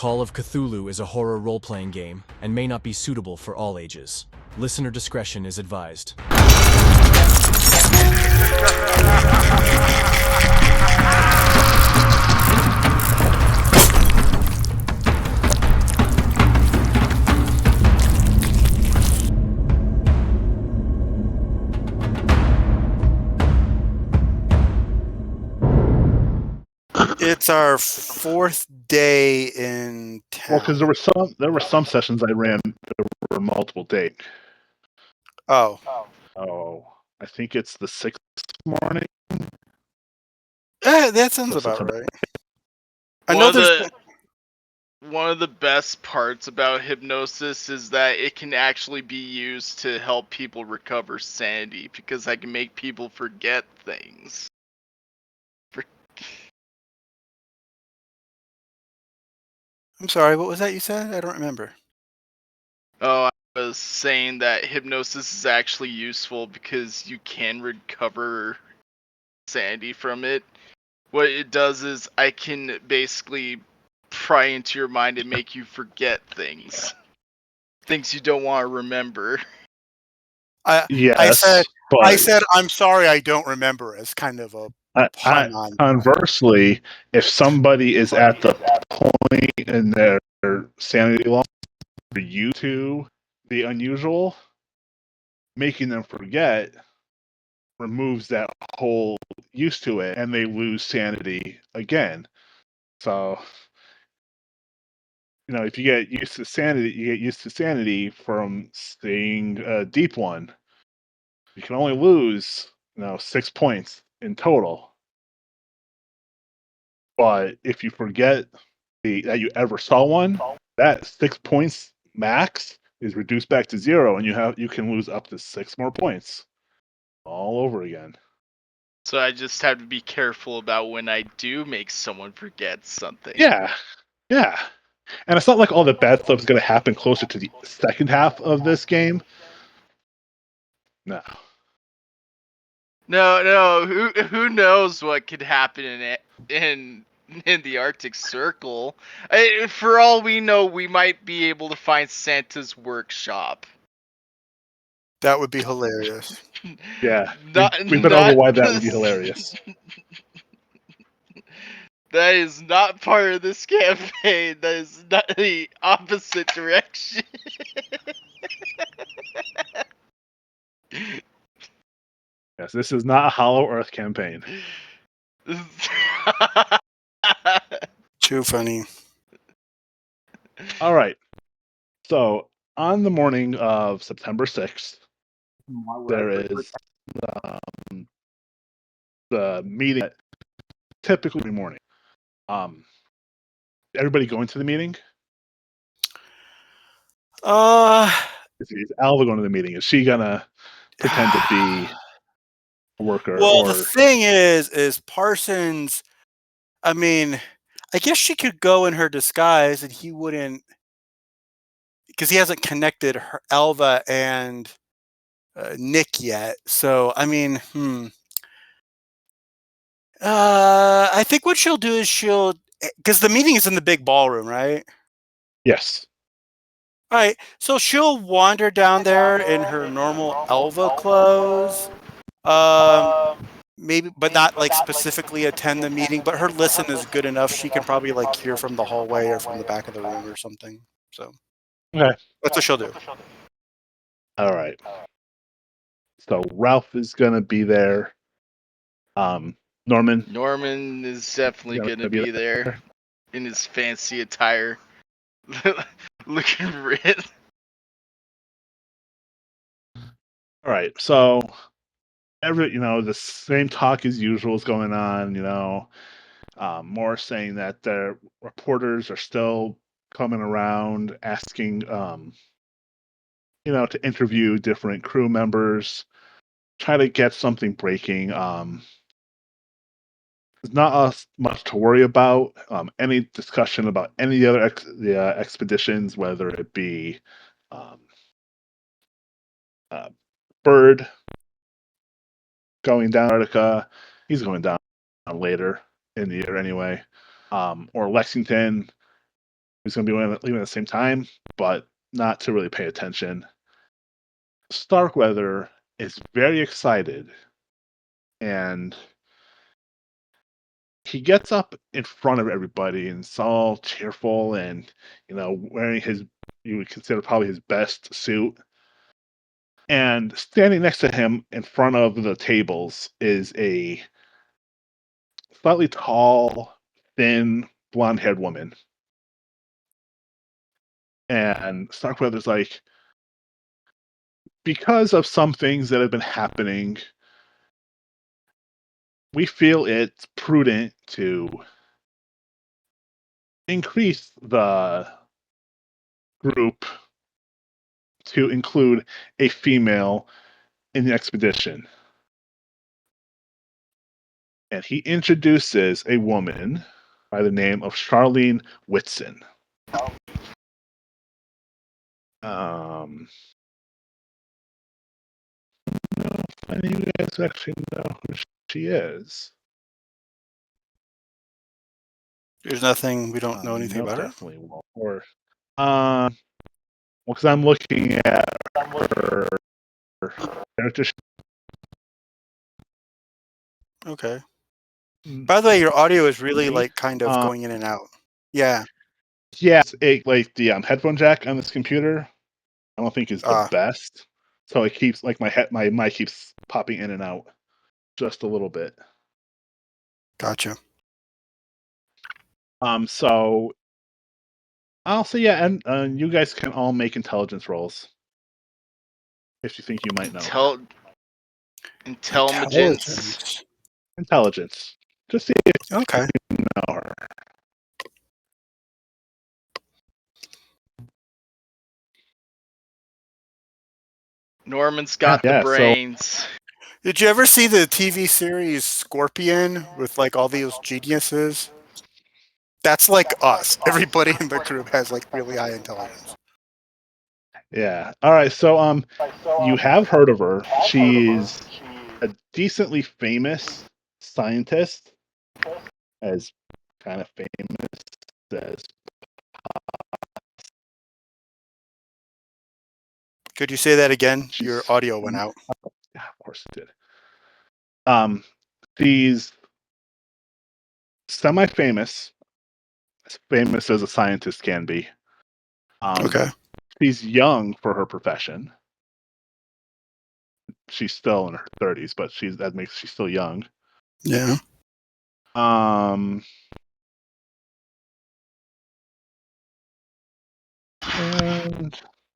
Call of Cthulhu is a horror role-playing game and may not be suitable for all ages. Listener discretion is advised. It's our fourth day in town. Well, because there were some sessions I ran that were multiple days. Oh, I think it's the 6th morning. that sounds So about September. right. I know there's one of the best parts about hypnosis is that it can actually be used to help people recover sanity, because I can make people forget things. I'm sorry, what was that you said? I don't remember. Oh, I was saying that hypnosis is actually useful because you can recover sanity from it. What it does is I can basically pry into your mind and make you forget things. Things you don't want to remember. Yes, I said I'm sorry I don't remember as kind of a pun on. Conversely, if somebody is at the point in their sanity loss for you to the unusual, making them forget removes that whole use to it, and they lose sanity again. So, if you get used to sanity, you get used to sanity from seeing a deep one. You can only lose, 6 points in total. But if you forget that you ever saw one, that 6 points max is reduced back to 0, and you can lose up to 6 more points all over again. So I just have to be careful about when I do make someone forget something. Yeah. And it's not like all the bad stuff is going to happen closer to the second half of this game. No. No. Who knows what could happen in the Arctic Circle? For all we know, we might be able to find Santa's workshop. That would be hilarious. Yeah. We've been over why that would be hilarious. That is not part of this campaign. That is not the opposite direction. Yes, this is not a Hollow Earth campaign. Too funny. All right. So, on the morning of September 6th, there is the meeting typically every morning. Everybody going to the meeting? Is Alva going to the meeting? Is she gonna pretend to be a worker? Well, the thing is Parsons. I mean, I guess she could go in her disguise, and he wouldn't, because he hasn't connected Alva and Nick yet. So, I mean, I think what she'll do is because the meeting is in the big ballroom, right? Yes. All right, so she'll wander down there in her normal Alva clothes, maybe, but not like specifically attend the meeting. But her listen is good enough; she can probably like hear from the hallway or from the back of the room or something. So, okay, that's what she'll do. All right. So Ralph is gonna be there. Norman is definitely gonna be there in his fancy attire. Looking red. All right, so the same talk as usual is going on. More saying that their reporters are still coming around, asking, to interview different crew members, try to get something breaking. There's not much to worry about. Any discussion about any of the other expeditions, whether it be Bird going down Antarctica, he's going down later in the year anyway, or Lexington. who's going to be leaving at the same time, but not to really pay attention. Starkweather is very excited, and he gets up in front of everybody and it's all cheerful and, wearing his, you would consider probably his best suit. And standing next to him in front of the tables is a slightly tall, thin, blonde-haired woman. And Starkweather's like, because of some things that have been happening, we feel it's prudent to increase the group to include a female in the expedition. And he introduces a woman by the name of Charlene Whitson. I don't know if any of you guys actually know who she is. There's nothing, we don't know anything about her? Definitely won't. Or, well, because I'm looking at her character. Okay. By the way, your audio is really like kind of Um, going in and out. Yeah. Yes, like the headphone jack on this computer, I don't think is the best. So it keeps like my mic keeps popping in and out just a little bit. Gotcha. So I'll say yeah, and you guys can all make intelligence rolls if you think you might know. Intelligence. Intelligence. Just see if Okay. you know her. Norman's got the brains. Did you ever see the TV series Scorpion with like all those geniuses? That's like us. Everybody in the group has like really high intelligence. Yeah. All right. So you have heard of her. She's a decently famous scientist, as kind of famous as. Could you say that again? Your audio went out. Yeah, of course it did. She's semi-famous, as famous as a scientist can be. Okay. She's young for her profession. She's still in her 30s, but she's still young. Yeah. And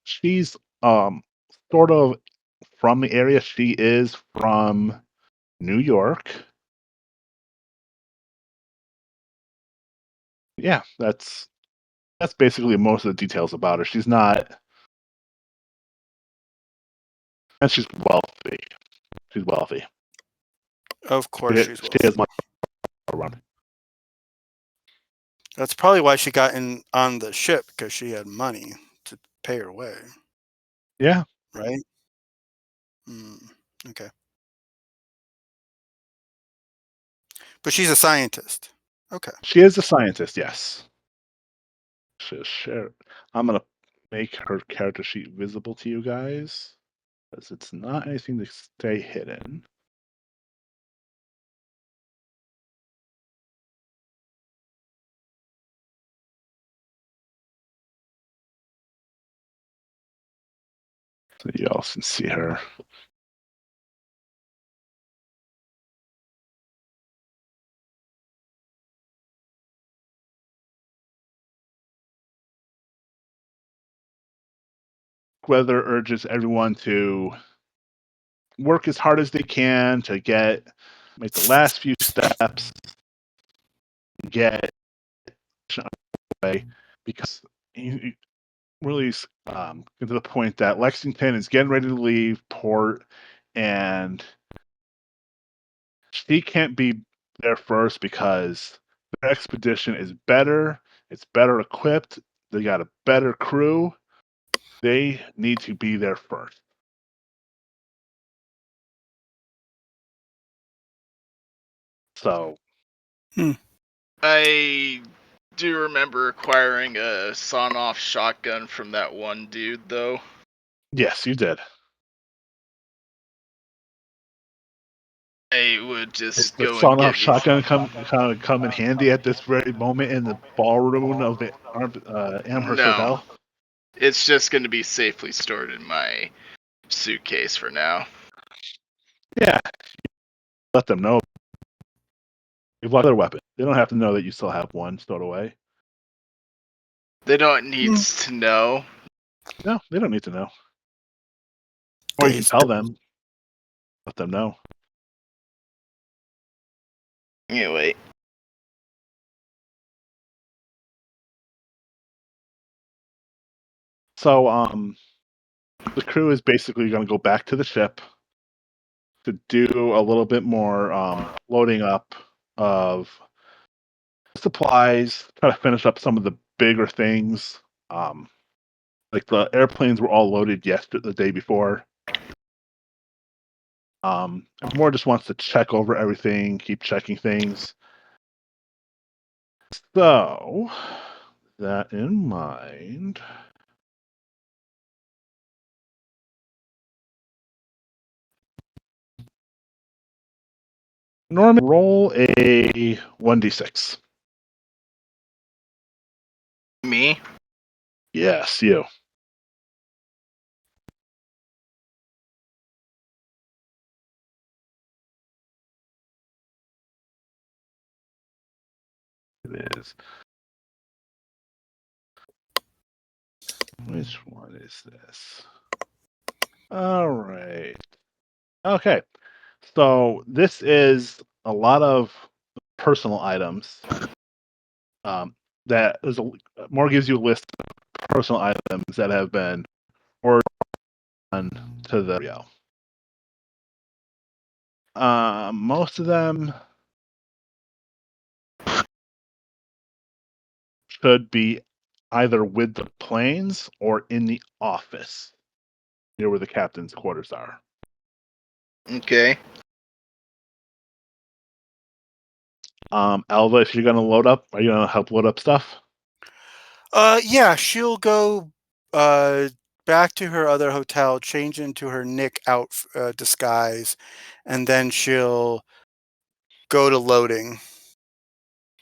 she's sort of from the area. She is from New York. Yeah, that's basically most of the details about her. She's not, and she's wealthy. She's wealthy. Of course she's wealthy. She has money around. That's probably why she got in on the ship, because she had money to pay her way. Yeah. Right? Okay. But she's a scientist. Okay. She is a scientist, yes. Share. I'm going to make her character sheet visible to you guys, because it's not anything to stay hidden. So you all can see her. Weather urges everyone to work as hard as they can to make the last few steps, get away, because he really to the point that Lexington is getting ready to leave port, and she can't be there first because their expedition is better. It's better equipped. They got a better crew. They need to be there first. So, I do remember acquiring a sawn-off shotgun from that one dude, though. Yes, you did. I would just The go and sawn-off get me. shotgun come in handy at this very moment in the ballroom of the Amherst No. Hotel? It's just going to be safely stored in my suitcase for now. Yeah. Let them know. You've lost their weapon. They don't have to know that you still have one stowed away. They don't need to know. No, they don't need to know. Or you can tell them. Let them know. Anyway. So, the crew is basically going to go back to the ship to do a little bit more loading up of supplies, try to finish up some of the bigger things. Like the airplanes were all loaded the day before. More just wants to check over everything, keep checking things. So, that in mind, Norman, roll a 1d6. Me? Yes, you. It is. Which one is this? All right. Okay. So this is a lot of personal items. That is more gives you a list of personal items that have been ordered on to the Rio. Most of them should be either with the planes or in the office near where the captain's quarters are. Okay. Alva, if you're gonna load up, are you gonna help load up stuff? Yeah, she'll go back to her other hotel, change into her Nick disguise, and then she'll go to loading.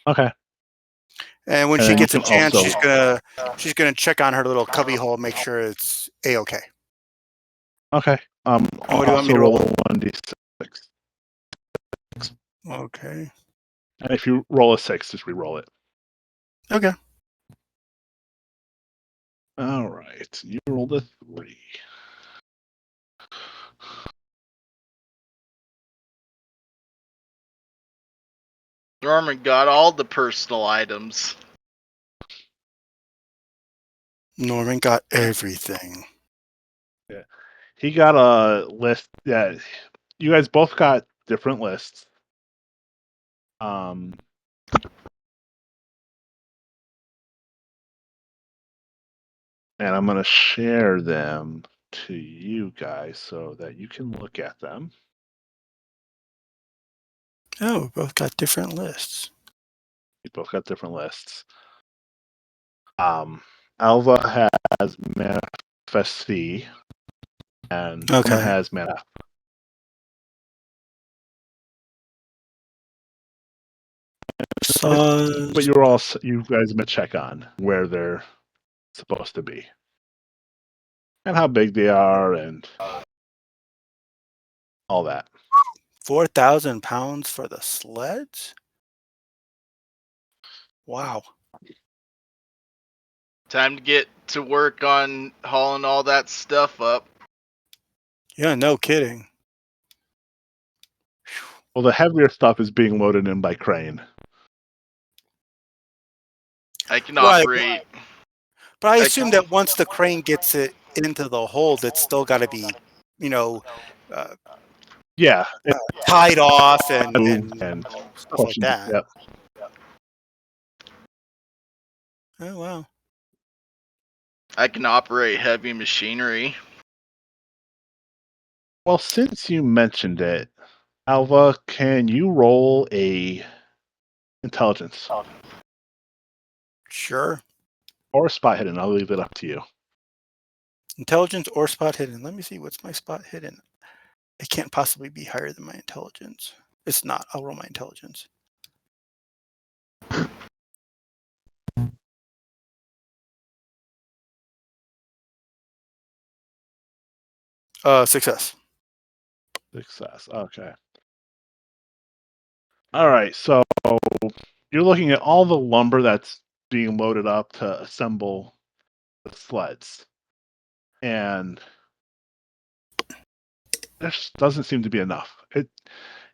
Okay. And when And she then you gets a can chance, also- she's gonna check on her little cubby hole, make sure it's a-okay. Okay. And what do you want me Also to roll? roll 1d6. Okay. And if you roll a 6, just re-roll it. Okay. All right. You rolled a 3. Norman got all the personal items. Norman got everything. Yeah. He got a list that you guys both got different lists. And I'm going to share them to you guys so that you can look at them. Oh, we both got different lists. You both got different lists. Alva has Manifest C, and Norman has Manifest. But you guys may check on where they're supposed to be and how big they are and all that. 4,000 pounds for the sleds? Wow. Time to get to work on hauling all that stuff up. Yeah, no kidding. Well, the heavier stuff is being loaded in by crane. I can operate. But I assume that once the crane gets it into the hold, it's still got to be, Yeah, tied off and stuff like pushing. that. Yep. Oh, wow. I can operate heavy machinery. Well, since you mentioned it, Alva, can you roll a intelligence? Sure. Or spot hidden. I'll leave it up to you. Intelligence or spot hidden. Let me see. What's my spot hidden? It can't possibly be higher than my intelligence. It's not. I'll roll my intelligence. Success. Success. Okay. All right. So you're looking at all the lumber that's being loaded up to assemble the sleds. And there doesn't seem to be enough.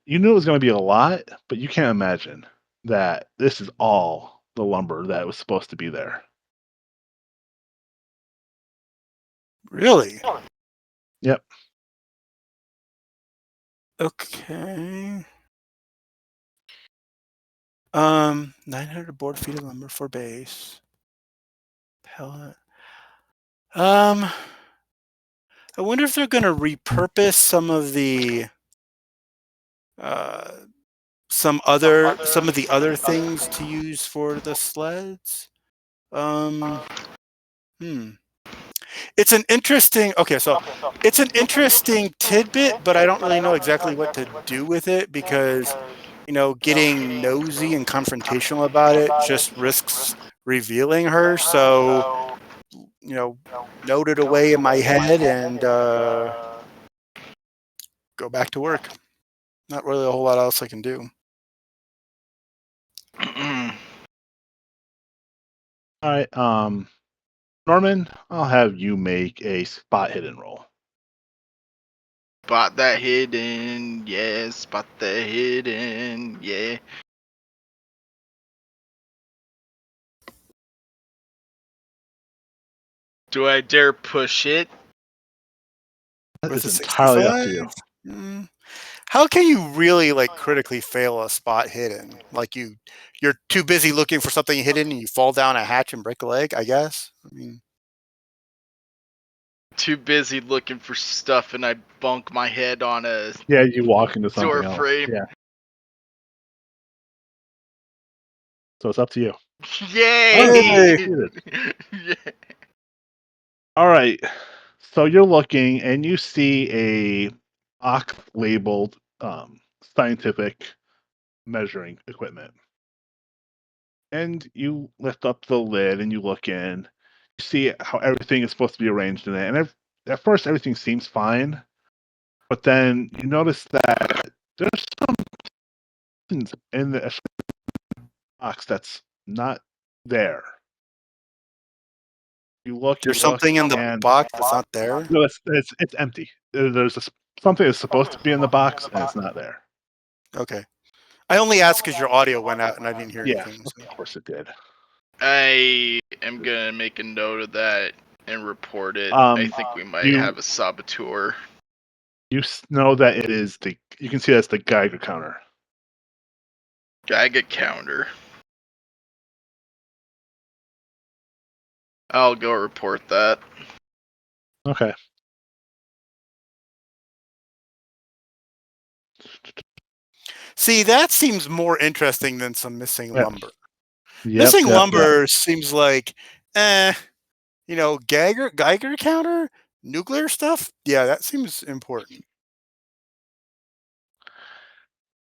You knew it was going to be a lot, but you can't imagine that this is all the lumber that was supposed to be there. Really? Yep. Okay. 900 board feet of lumber for base. Pellet. I wonder if they're going to repurpose some of the some of the other things to use for the sleds. It's an interesting. Okay, so it's an interesting tidbit, but I don't really know exactly what to do with it because, getting nosy and confrontational about it just risks revealing her. So, note it away in my head and go back to work. Not really a whole lot else I can do. All right. Norman, I'll have you make a spot hidden roll. Spot that hidden, yeah. Spot that hidden, yeah. Do I dare push it? That With is a entirely up to you. 65? How can you really critically fail a spot hidden? Like you're too busy looking for something hidden and you fall down a hatch and break a leg, I guess. I mean, Too busy looking for stuff and I bunk my head on a Yeah, you walk into something door else. frame. Yeah. So it's up to you. Yay! Yeah. All right. So you're looking and you see a box labeled scientific measuring equipment. And you lift up the lid and you look in. You see how everything is supposed to be arranged in it. And at first, everything seems fine. But then you notice that there's something in the box that's not there. You look. there's something in the and box that's not there. no, it's empty. There's something that's supposed to be in the box and it's not there. Okay. I only asked because your audio went out and I didn't hear Yeah, anything. So. of course it did. I am gonna make a note of that and report it. I think we might have a saboteur. You know that it is you can see that's the Geiger counter. Geiger counter. I'll go report that. Okay. See, that seems more interesting than some missing lumber. Yep, Lumber seems like, Geiger counter, nuclear stuff. Yeah, that seems important.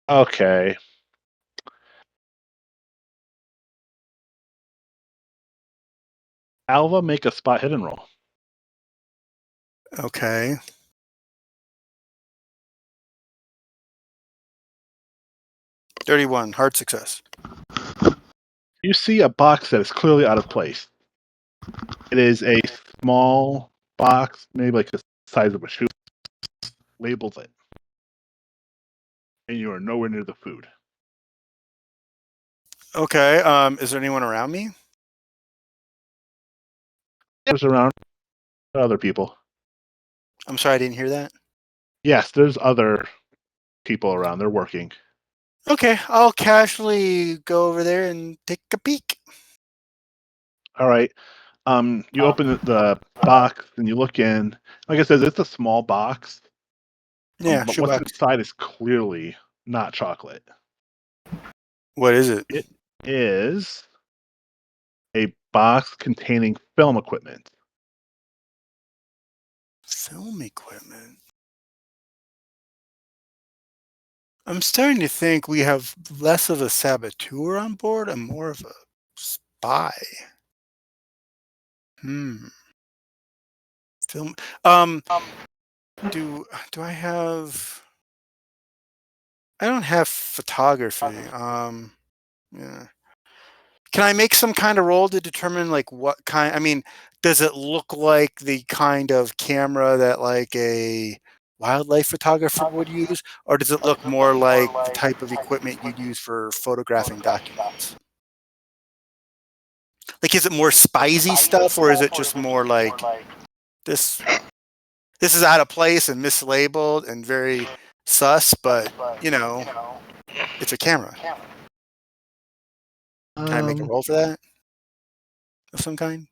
Okay. Alva, make a spot hidden roll. Okay. $31, hard success. You see a box that is clearly out of place. It is a small box, maybe like the size of a shoe, labels it. And you are nowhere near the food. Okay. Is there anyone around me? There's around other people. I'm sorry, I didn't hear that. Yes, there's other people around. They're working. Okay, I'll casually go over there and take a peek. All right. You open the box and you look in. Like I said, it's a small box. Yeah, but sure. what's inside is clearly not chocolate. What is it? It is a box containing film equipment. Film equipment. I'm starting to think we have less of a saboteur on board and more of a spy. Film. Do I have? I don't have photography. Yeah. Can I make some kind of roll to determine like what kind? I mean, does it look like the kind of camera that like a wildlife photographer would use, or does it look more like the type of equipment you'd use for photographing documents? Like, is it more spicy stuff, or is it just more like this? This is out of place and mislabeled and very sus, but you know, it's a camera. Can I make a roll for that of some kind?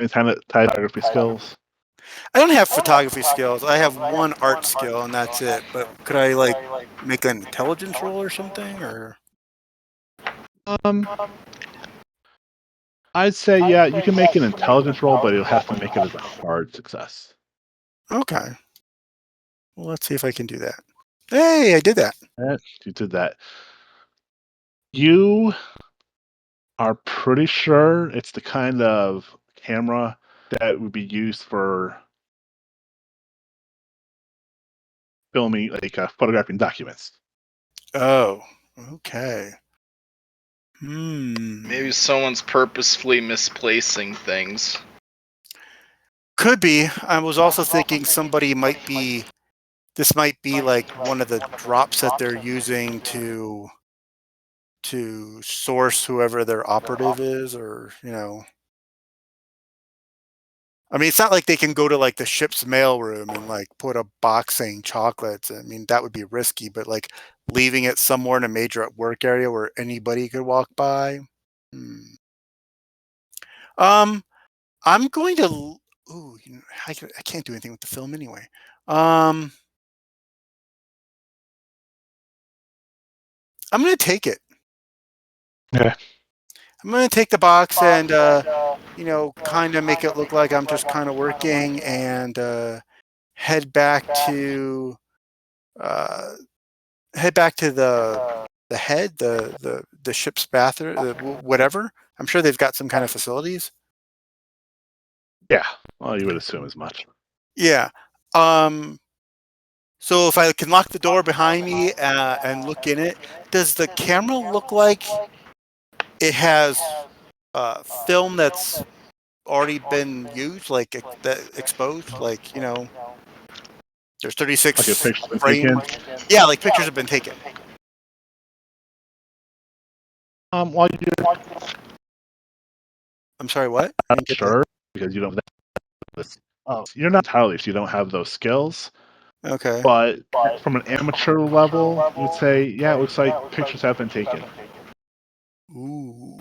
Any kind of typography skills? I don't have photography skills. I have one art skill, and that's it. But could I like make an intelligence roll or something? Or I'd say yeah, you can make an intelligence roll, but you'll have to make it as a hard success. okay. Well, let's see if I can do that. Hey, I did that. You did that. You are pretty sure it's the kind of camera that would be used for filming, like photographing documents. Oh, okay. Hmm. Maybe someone's purposefully misplacing things. Could be. I was also thinking somebody might be. This might be like one of the drops that they're using to source whoever their operative is, or you know. I mean, it's not like they can go to like the ship's mailroom and like put a box saying chocolates. I mean, that would be risky, but like leaving it somewhere in a major work area where anybody could walk by. I'm going to. Ooh, you know, I can't do anything with the film anyway. I'm going to take it. Okay. I'm going to take the box and, you know, kind of make it look like I'm just kind of working and head back to the head, the ship's bathroom, whatever. I'm sure they've got some kind of facilities. Yeah. Well, you would assume as much. Yeah. So if I can lock the door behind me and look in it, does the camera look like it has film that's already been used, like that exposed, like, you know, there's 36 Like a picture's been frames. taken? Yeah, like pictures have been taken. While you're I'm sorry, what? not sure, because you don't have this. Oh, you're not entirely sure you don't have those skills. Okay. But from an amateur level, you would say, yeah, it looks like pictures have been taken. Ooh.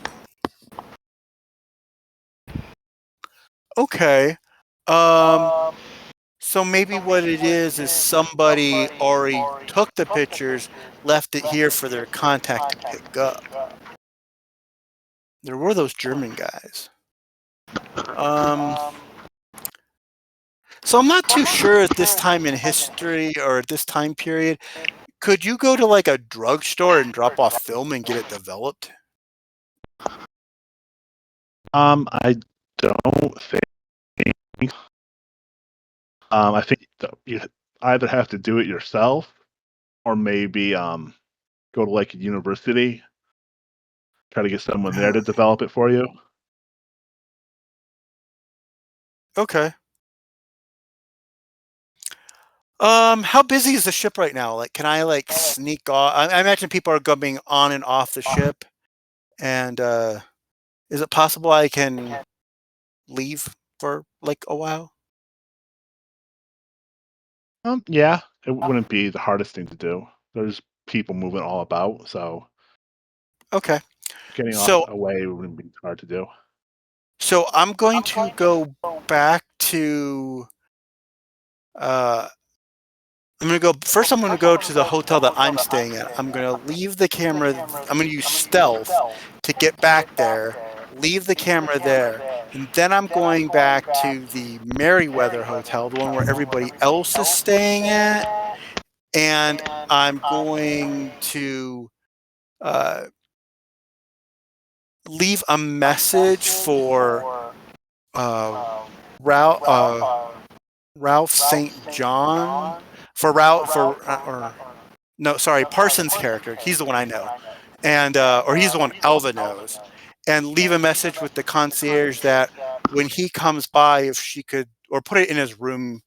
Okay. So maybe what it is somebody already took the pictures, left it here for their contact to pick up. There were those German guys. So I'm not too sure at this time in history or at this time period. Could you go to like a drugstore and drop off film and get it developed? I don't think. I think you either have to do it yourself, or maybe go to like a university, try to get someone there to develop it for you. Okay. How busy is the ship right now? Like, can I like sneak off? I imagine people are coming on and off the ship, and is it possible I can leave for like a while? Yeah, it wouldn't be the hardest thing to do. There's people moving all about, so Okay. getting So away wouldn't be hard to do. so I'm going to go back to I'm going to go to the hotel that I'm staying at. I'm going to leave the camera. I'm going to use stealth to get back there leave the camera there, and then I'm going back to the Merriweather Hotel, the one where everybody else is staying at, and I'm going to leave a message for Ralph St. John, Parsons' character. He's the one I know, and or he's the one Alva knows, and leave a message with the concierge that when he comes by, if she could, or put it in his room,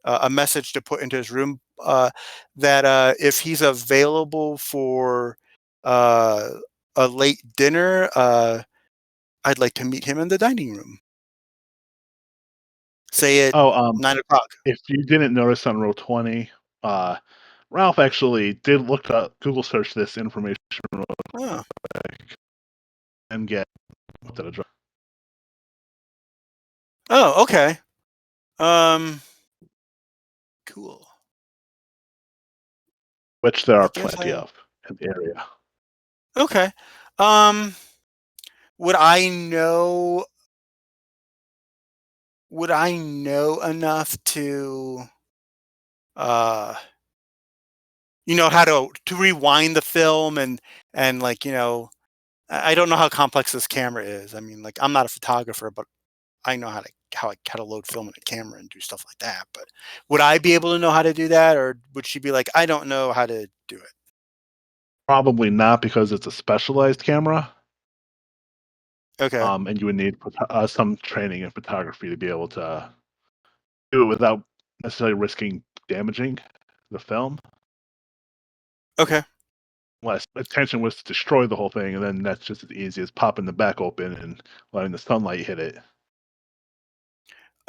a message to put into his room, that if he's available for uh, a late dinner, I'd like to meet him in the dining room. Say it 9:00. If you didn't notice on row 20, Ralph actually did look up Google search this information real Oh, quick and get the address. oh, okay. Cool. Which there I are guess plenty of in the area. Okay. Would I know? Would I know enough to, uh, how to rewind the film and like, I don't know how complex this camera is. I mean, like, I'm not a photographer, but I know how to load film in a camera and do stuff like that. But would I be able to know how to do that, or would she be like, I don't know how to do it? Probably not, because it's a specialized camera. Okay. And you would need some training in photography to be able to do it without necessarily risking damaging the film. Okay. Unless intention was to destroy the whole thing, and then that's just as easy as popping the back open and letting the sunlight hit it.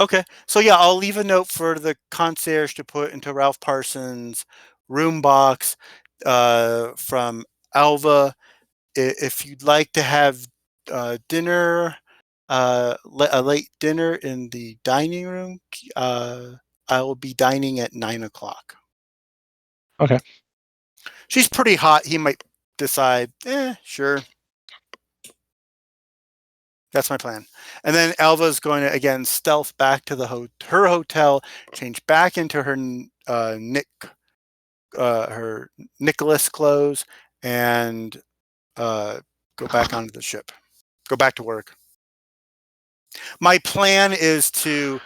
Okay. So yeah, I'll leave a note for the concierge to put into Ralph Parsons' room box from Alva. If you'd like to have dinner, a late dinner in the dining room, I will be dining at 9:00. Okay. She's pretty hot. He might decide, sure. That's my plan. And then Alva's going to again stealth back to her hotel, change back into her her Nicholas clothes, and go back onto the ship. Go back to work. My plan is to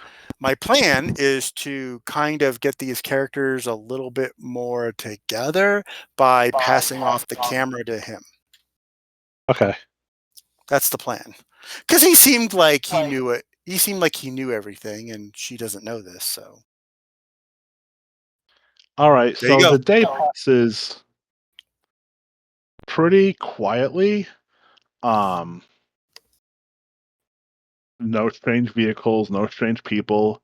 kind of get these characters a little bit more together by passing off the camera to him. Okay. That's the plan. Because he seemed like he knew it. He seemed like he knew everything, and she doesn't know this. So All right. there you So go. the day passes pretty quietly. No strange vehicles, no strange people.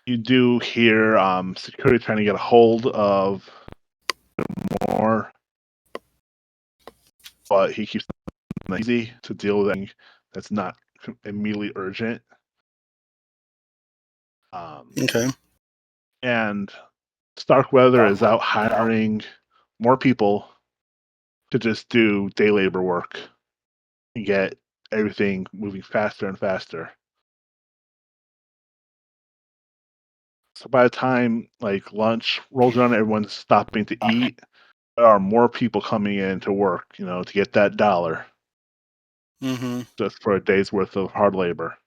You do hear security trying to get a hold of more, but he keeps it easy to deal with anything that's not immediately urgent. Okay. And Starkweather is out hiring more people to just do day labor work and get everything moving faster and faster. So by the time like lunch rolls around, everyone's stopping to eat. There are more people coming in to work, to get that dollar Mm-hmm. just for a day's worth of hard labor.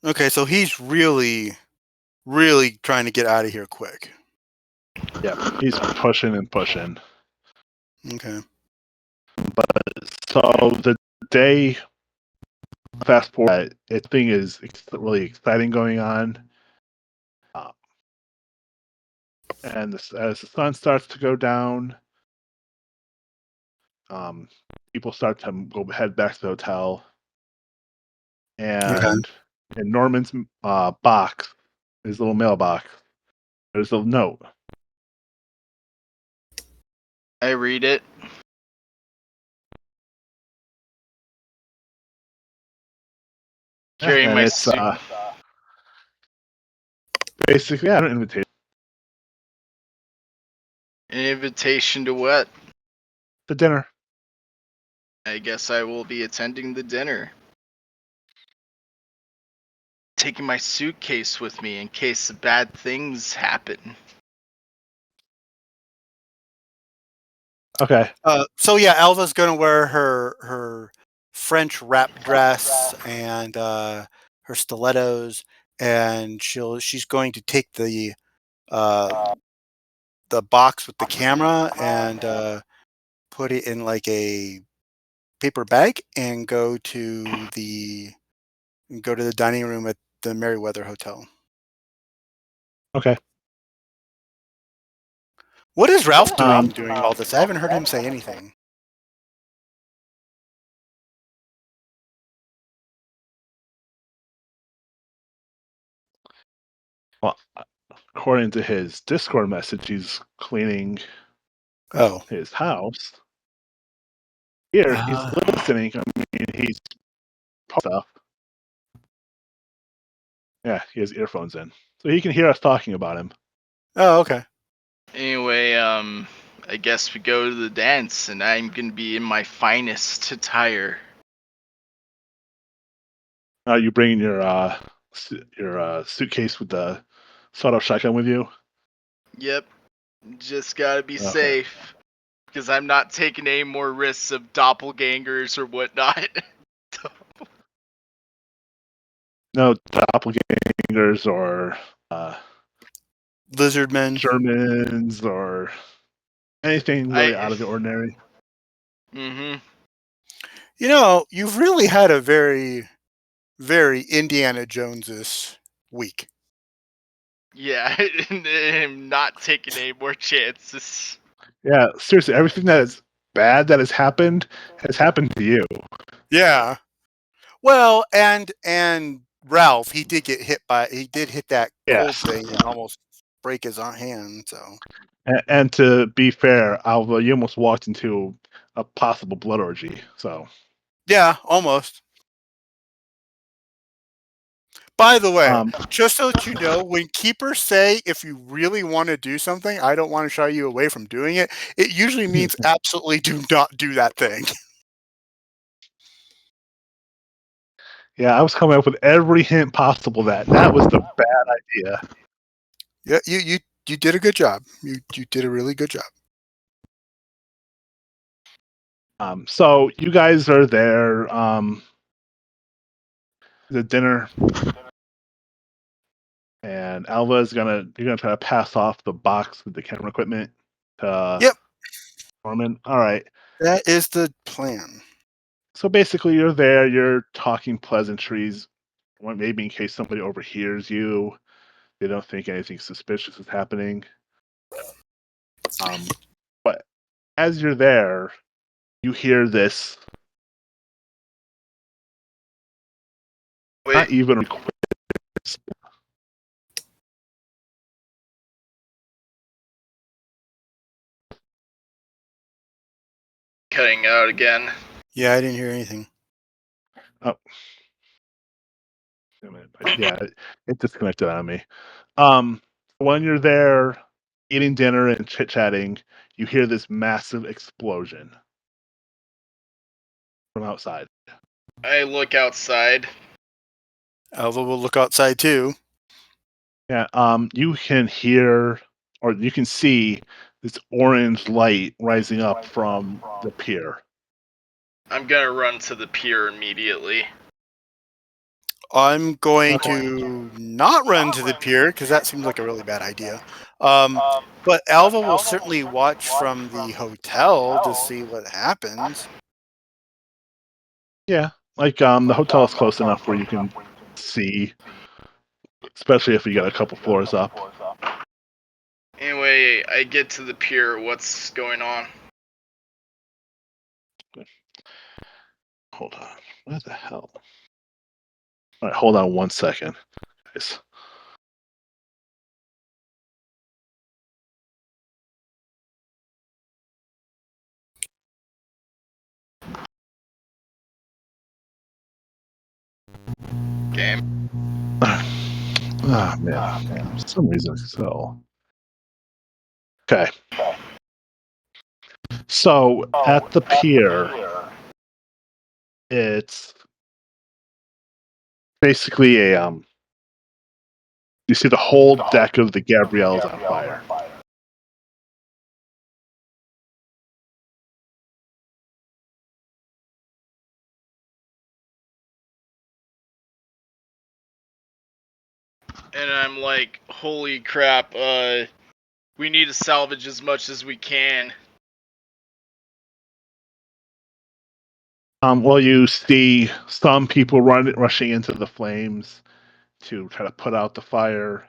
Okay, so he's really, really trying to get out of here quick. Yep, he's pushing and pushing. Okay. So the day, fast forward, thing is really exciting going on. And as the sun starts to go down, people start to head back to the hotel. And in Norman's box, his little mailbox, there's a note. I read it. Carrying And my it's basically an invitation An invitation to what? The dinner. I guess I will be attending the dinner. Taking my suitcase with me in case bad things happen. Okay. So yeah, Alva's gonna wear her French wrap dress and her stilettos, and she's going to take the box with the camera and put it in like a paper bag and go to the dining room at the Merriweather Hotel. Okay. What is Ralph doing during all this? I haven't heard him say anything. Well, according to his Discord message, he's cleaning Oh. his house. Here, he's listening. I mean, he's stuff. Yeah, he has earphones in, so he can hear us talking about him. Oh, okay. Anyway, I guess we go to the dance, and I'm gonna be in my finest attire. You bringing your suitcase with the sawed-off shotgun with you? Yep, just gotta be Okay. safe, because I'm not taking any more risks of doppelgangers or whatnot. No doppelgangers or Lizard men. Germans or anything really out of the ordinary. Mm-hmm. You know, you've really had a very, very Indiana Jones-ish week. Yeah, I'm not taking any more chances. Yeah, seriously, everything that is bad that has happened to you. Yeah. Well, and Ralph, he did hit that cold Yes. thing and almost break his hand. So. And to be fair, Alva, you almost walked into a possible blood orgy. So. Yeah, almost. By the way, just so that you know, when keepers say if you really want to do something, I don't want to shy you away from doing it, it usually means absolutely do not do that thing. Yeah, I was coming up with every hint possible that was the bad idea. Yeah, you did a good job. You did a really good job. So you guys are there. The dinner, and Alva is you're gonna try to pass off the box with the camera equipment to Yep. Norman. All right. That is the plan. So basically, you're there. You're talking pleasantries, maybe in case somebody overhears you. They don't think anything suspicious is happening. But as you're there, you hear this. Wait, not even request. cutting out again. Yeah, I didn't hear anything. Oh. Yeah, it disconnected on me. When you're there eating dinner and chit-chatting, you hear this massive explosion from outside. I look outside. Alva will look outside too. Yeah, you can hear or you can see this orange light rising up from the pier. I'm gonna run to the pier immediately. I'm going to not run to the pier because that seems like a really bad idea. But Alva will certainly watch from the hotel to see what happens. Yeah, like the hotel is close enough where you can see, especially if you got a couple floors up. Anyway, I get to the pier. What's going on? Hold on. What the hell? All right, hold on 1 second, guys. Game. Oh man, for some reason so. Okay. So at the pier, it's basically a you see the whole deck of the Gabrielle's on fire. And I'm like, holy crap, we need to salvage as much as we can. Well, you see some people rushing into the flames to try to put out the fire,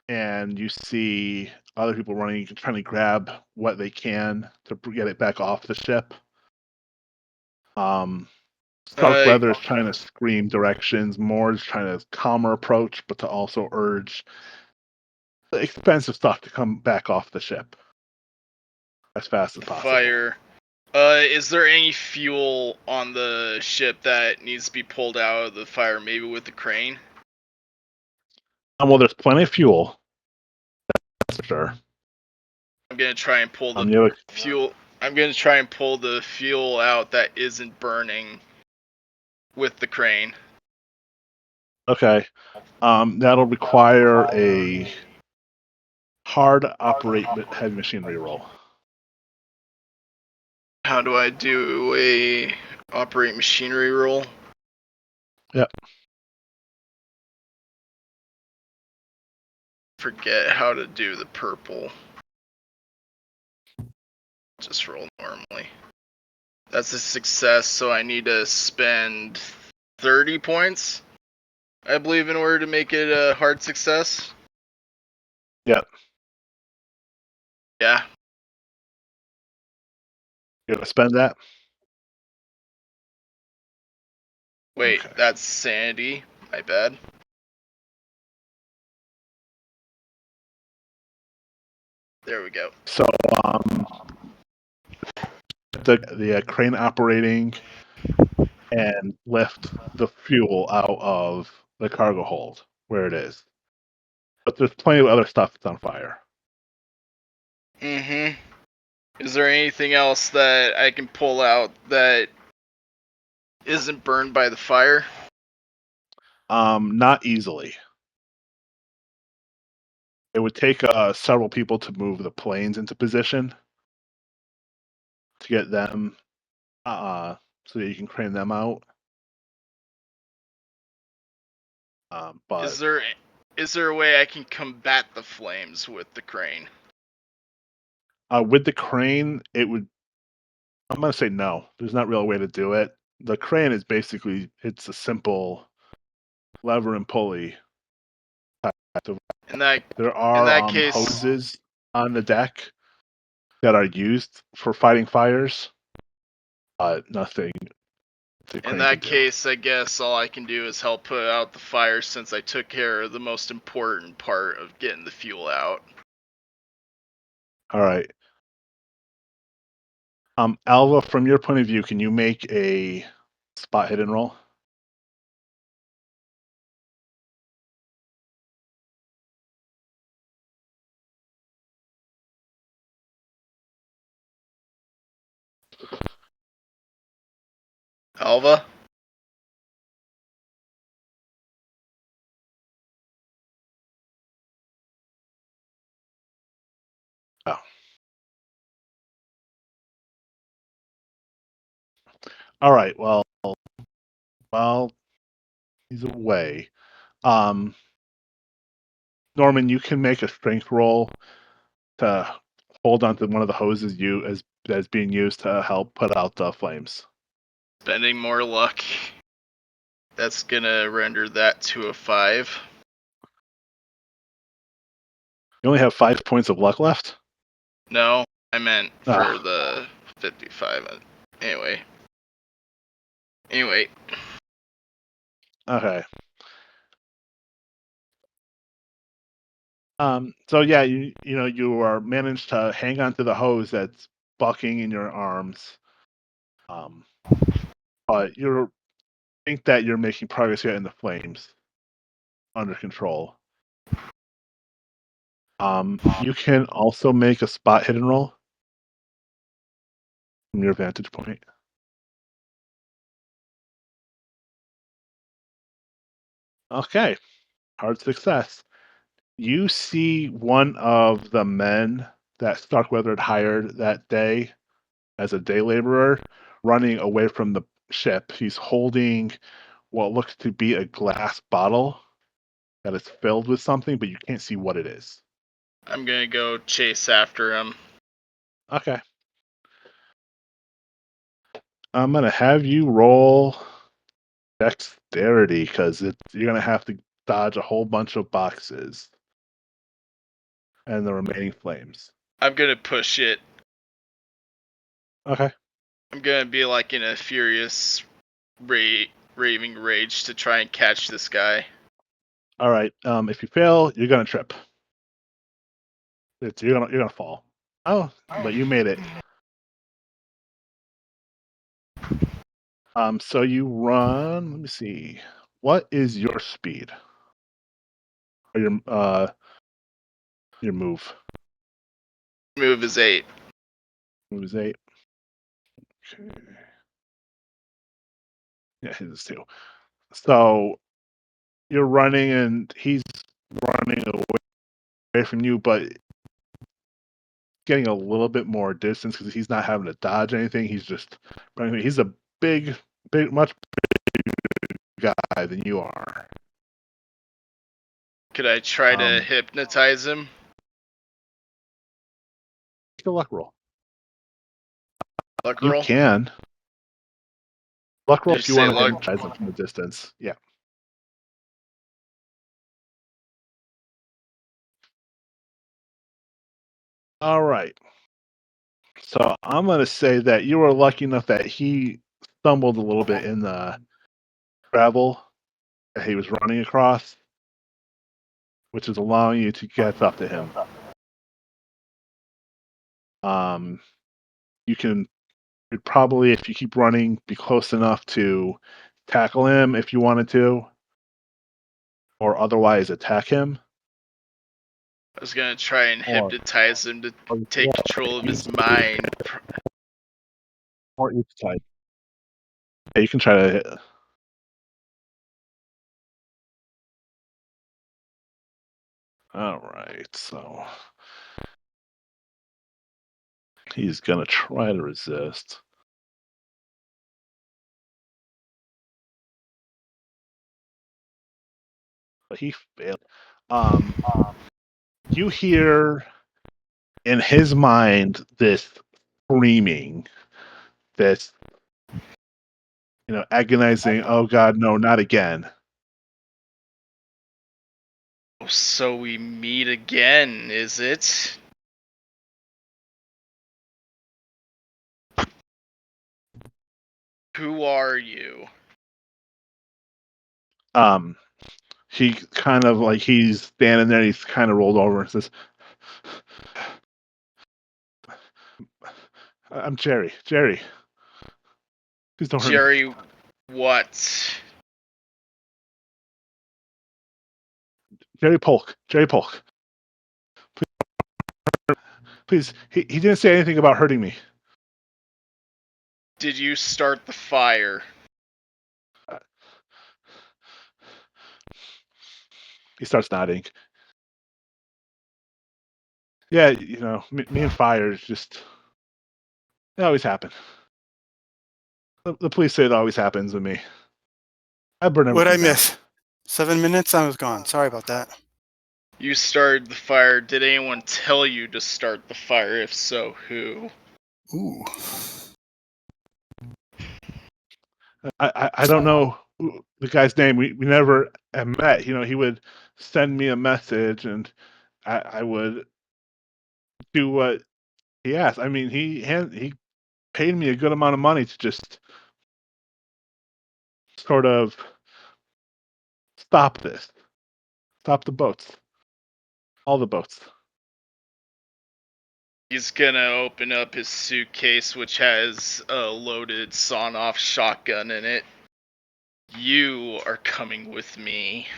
and you see other people running, trying to grab what they can to get it back off the ship. Starkweather is trying to scream directions. Moore is trying to calmer approach, but to also urge the expensive stuff to come back off the ship as fast as possible. Fire. Is there any fuel on the ship that needs to be pulled out of the fire, maybe with the crane? Well, there's plenty of fuel. That's for sure. I'm gonna try and pull the fuel. I'm gonna try and pull the fuel out that isn't burning with the crane. Okay. That'll require a hard operate heavy machinery roll. How do I do a operate machinery roll? Yep. Forget how to do the purple. Just roll normally. That's a success, so I need to spend 30 points, I believe, in order to make it a hard success. Yep. Yeah. You gonna spend that? Wait, Okay. that's sanity. My bad. There we go. So, the crane operating and lift the fuel out of the cargo hold where it is. But there's plenty of other stuff that's on fire. Mm-hmm. Is there anything else that I can pull out that isn't burned by the fire? Not easily. It would take several people to move the planes into position to get them so that you can crane them out. But is there a way I can combat the flames with the crane? with the crane, it would. I'm gonna say no. There's not really a way to do it. The crane is basically it's a simple lever and pulley. There are hoses on the deck that are used for fighting fires, but nothing. In that case, I guess all I can do is help put out the fire since I took care of the most important part of getting the fuel out. All right. Alva, from your point of view, can you make a spot hidden roll? Alva? Oh. All right. Well, he's away. Norman, you can make a strength roll to hold onto one of the hoses as being used to help put out the flames. Spending more luck. That's gonna render that to a 5. You only have 5 points of luck left? No, I meant for the 55. Anyway. Okay. So yeah, you are managed to hang on to the hose that's bucking in your arms. But you think that you're making progress here in the flames under control. You can also make a spot hidden roll. from your vantage point. Okay, hard success. You see one of the men that Starkweather had hired that day as a day laborer running away from the ship. He's holding what looks to be a glass bottle that is filled with something, but you can't see what it is. I'm gonna go chase after him. Okay. I'm going to have you roll dexterity because you're going to have to dodge a whole bunch of boxes and the remaining flames. I'm gonna push it. Okay. I'm gonna be like in a furious raving rage to try and catch this guy. All right. If you fail, you're going to trip. You're gonna fall. Oh, but you made it. So you run. Let me see. What is your speed? Or your move? Move is 8. Move is 8. Okay. Yeah, his is 2. So you're running, and he's running away from you, but getting a little bit more distance because he's not having to dodge anything. He's just running. He's a big, much bigger guy than you are. Could I try to hypnotize him? Make a luck roll. Luck You roll? can. Luck roll Did if you you say want to luck? hypnotize him from a distance. Yeah. All right. So I'm going to say that you were lucky enough that he stumbled a little bit in the gravel that he was running across, which is allowing you to get up to him. You can probably, if you keep running, be close enough to tackle him if you wanted to, or otherwise attack him. I was gonna try and hypnotize him to take control of his mind. Or each side. Yeah, you can try to hit. All right, so he's gonna try to resist. But he failed. You hear in his mind this screaming, this agonizing, oh God, no, not again. So we meet again, is it? Who are you? He kind of like he's standing there, he's kind of rolled over and says, I'm Jerry. Please don't hurt me. Jerry, what? Jerry Polk. Please, he didn't say anything about hurting me. Did you start the fire? He starts nodding. Yeah, me and fires just, they always happen. The police say it always happens with me. I burn everything What'd I down. miss? 7 minutes? I was gone. Sorry about that. You started the fire. Did anyone tell you to start the fire? If so, who? Ooh. I don't know the guy's name. We never have met. He would send me a message, and I would do what he asked. I mean, he paid me a good amount of money to just sort of stop the boats, all the boats. He's gonna open up his suitcase, which has a loaded sawn-off shotgun in it. You are coming with me.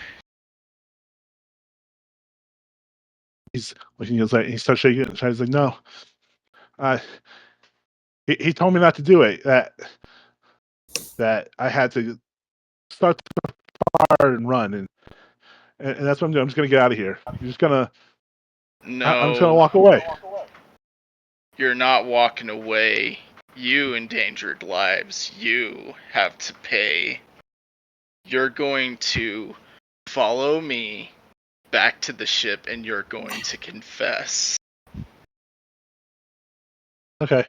He starts shaking. He's like, no, He told me not to do it. That I had to start the fire and run, and that's what I'm doing. I'm just gonna get out of here. You're just gonna. I'm just gonna No, walk away. you're not walking away. You endangered lives. You have to pay. You're going to follow me back to the ship, and you're going to confess. Okay.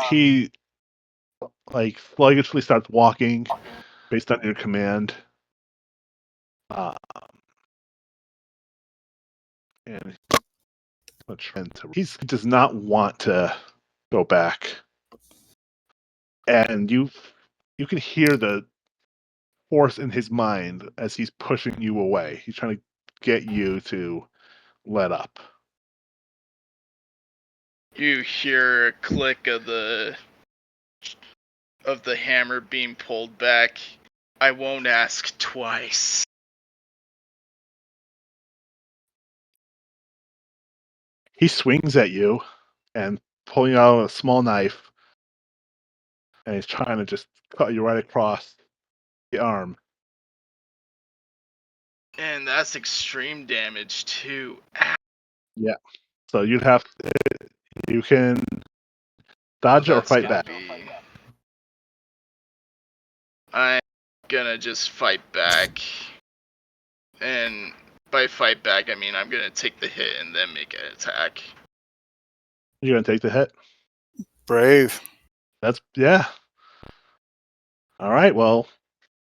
He like sluggishly starts walking based on your command. And he does not want to go back. And you can hear the force in his mind as he's pushing you away. He's trying to get you to let up. You hear a click of the hammer being pulled back. I won't ask twice. He swings at you and pulling out a small knife, and he's trying to just cut you right across the arm. And that's extreme damage too. Yeah. So you can dodge it or That's fight gonna back. be... I'm gonna just fight back. And by fight back, I mean I'm gonna take the hit and then make an attack. You're gonna take the hit. Brave. Yeah. All right. Well,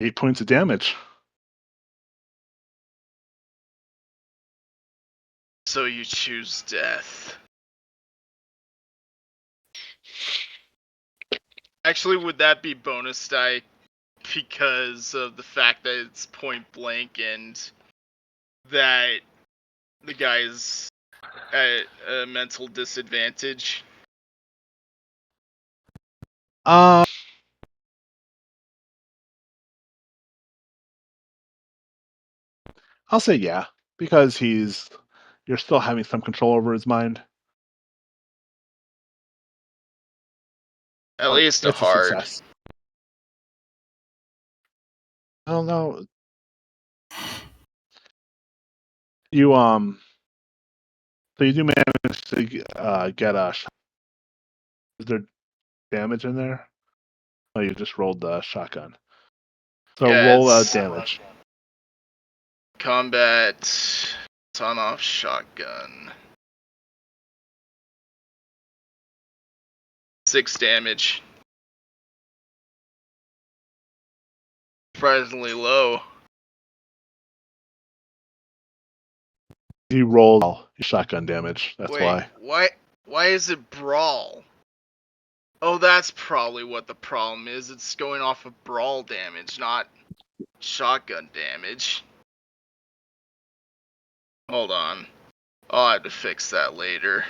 8 points of damage. So you choose death. Actually, would that be bonus die because of the fact that it's point blank and that the guy's at a mental disadvantage? I'll say yeah, because you're still having some control over his mind. At least a It's hard. success. I don't know. You so you do manage to get a shot. Is there damage in there? Oh, you just rolled the shotgun. So Yeah, roll it's damage. combat on-off shotgun. 6 damage. Surprisingly low. You rolled your shotgun damage. That's Wait, why. why is it brawl? Oh, that's probably what the problem is. It's going off of brawl damage, not shotgun damage. Hold on. I'll have to fix that later.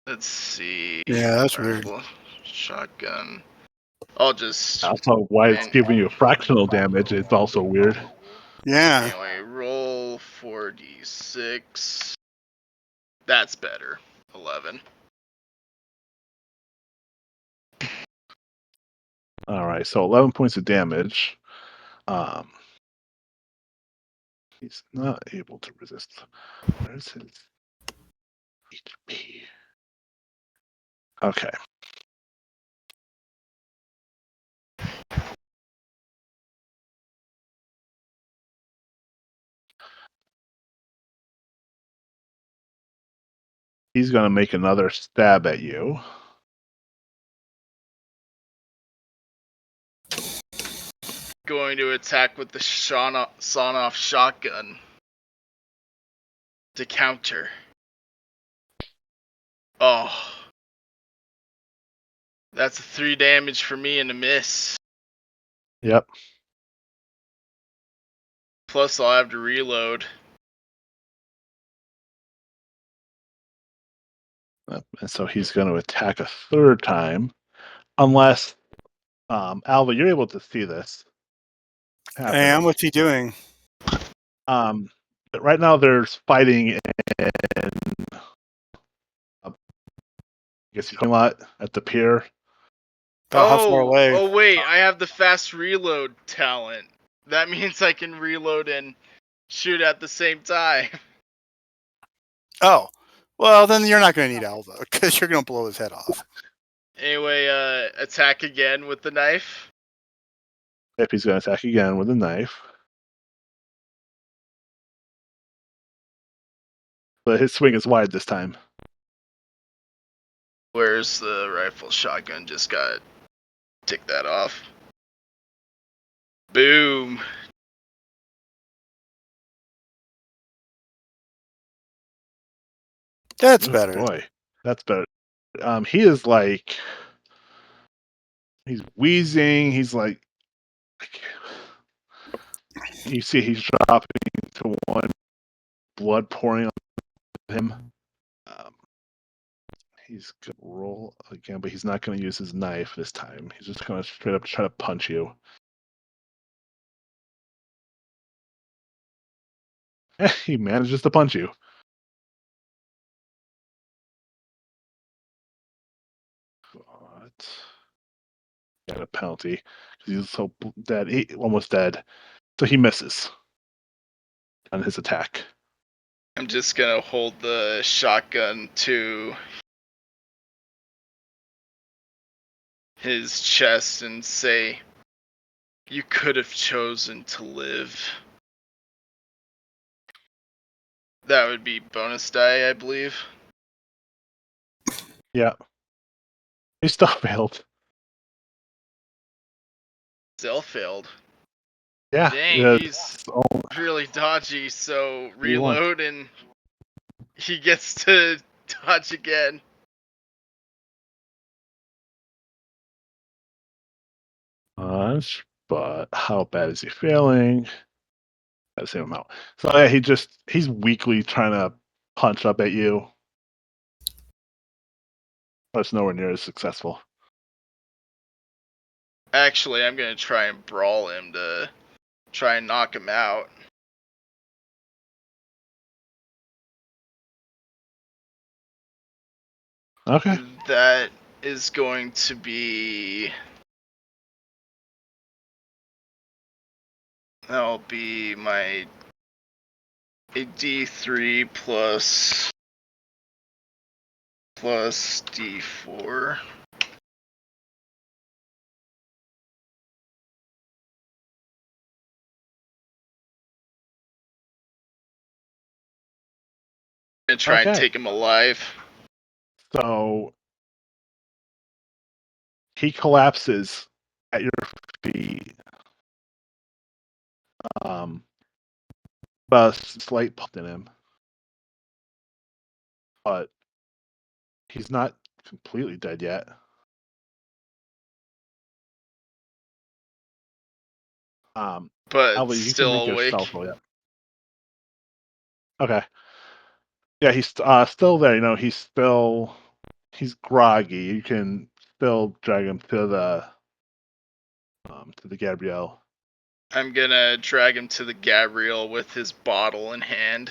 Let's see. Yeah, that's weird. Shotgun. I'll just... Also, why it's giving you fractional damage is also weird. Yeah. Anyway, roll 4d6. That's better. 11. All right, so 11 points of damage. He's not able to resist. Where's his HP? Okay. He's going to make another stab at you. Going to attack with the sawn-off shotgun to counter. Oh. That's 3 damage for me and a miss. Yep. Plus I'll have to reload. And so he's going to attack a third time. Unless, Alva, you're able to see this happen. Hey, what's he doing? But right now there's fighting in guess he's a lot at the pier. How far away? Oh wait, I have the fast reload talent. That means I can reload and shoot at the same time. Oh, well, then you're not going to need Alva because you're going to blow his head off. Anyway, attack again with the knife. If he's going to attack again with a knife. But his swing is wide this time. Where's the rifle shotgun? Just got tick that off. Boom. That's better. Boy, that's better. He is like, he's wheezing. He's like, you see, he's dropping to one, blood pouring on him. He's gonna roll again, but he's not going to use his knife this time. He's just going to straight up try to punch you. He manages to punch you. But got a penalty because he's so dead, almost dead. So he misses on his attack. I'm just gonna hold the shotgun to his chest and say, "You could have chosen to live." That would be bonus die, I believe. Yeah. He still failed. Still failed. Yeah. Dang, he's really dodgy, so reload and he gets to dodge again. But how bad is he failing? The same amount. So yeah, he's weakly trying to punch up at you. But it's nowhere near as successful. Actually, I'm gonna try and brawl him to try and knock him out. Okay. That is going to be... That'll be my a D3 plus D4. And try and take him alive. So he collapses at your feet. A slight pulse in him, but he's not completely dead yet. But Alva, you still can make awake. yourself roll, yeah. Okay. Yeah, he's still there. You know, he's groggy. You can still drag him to the Gabrielle. I'm gonna drag him to the Gabriel with his bottle in hand.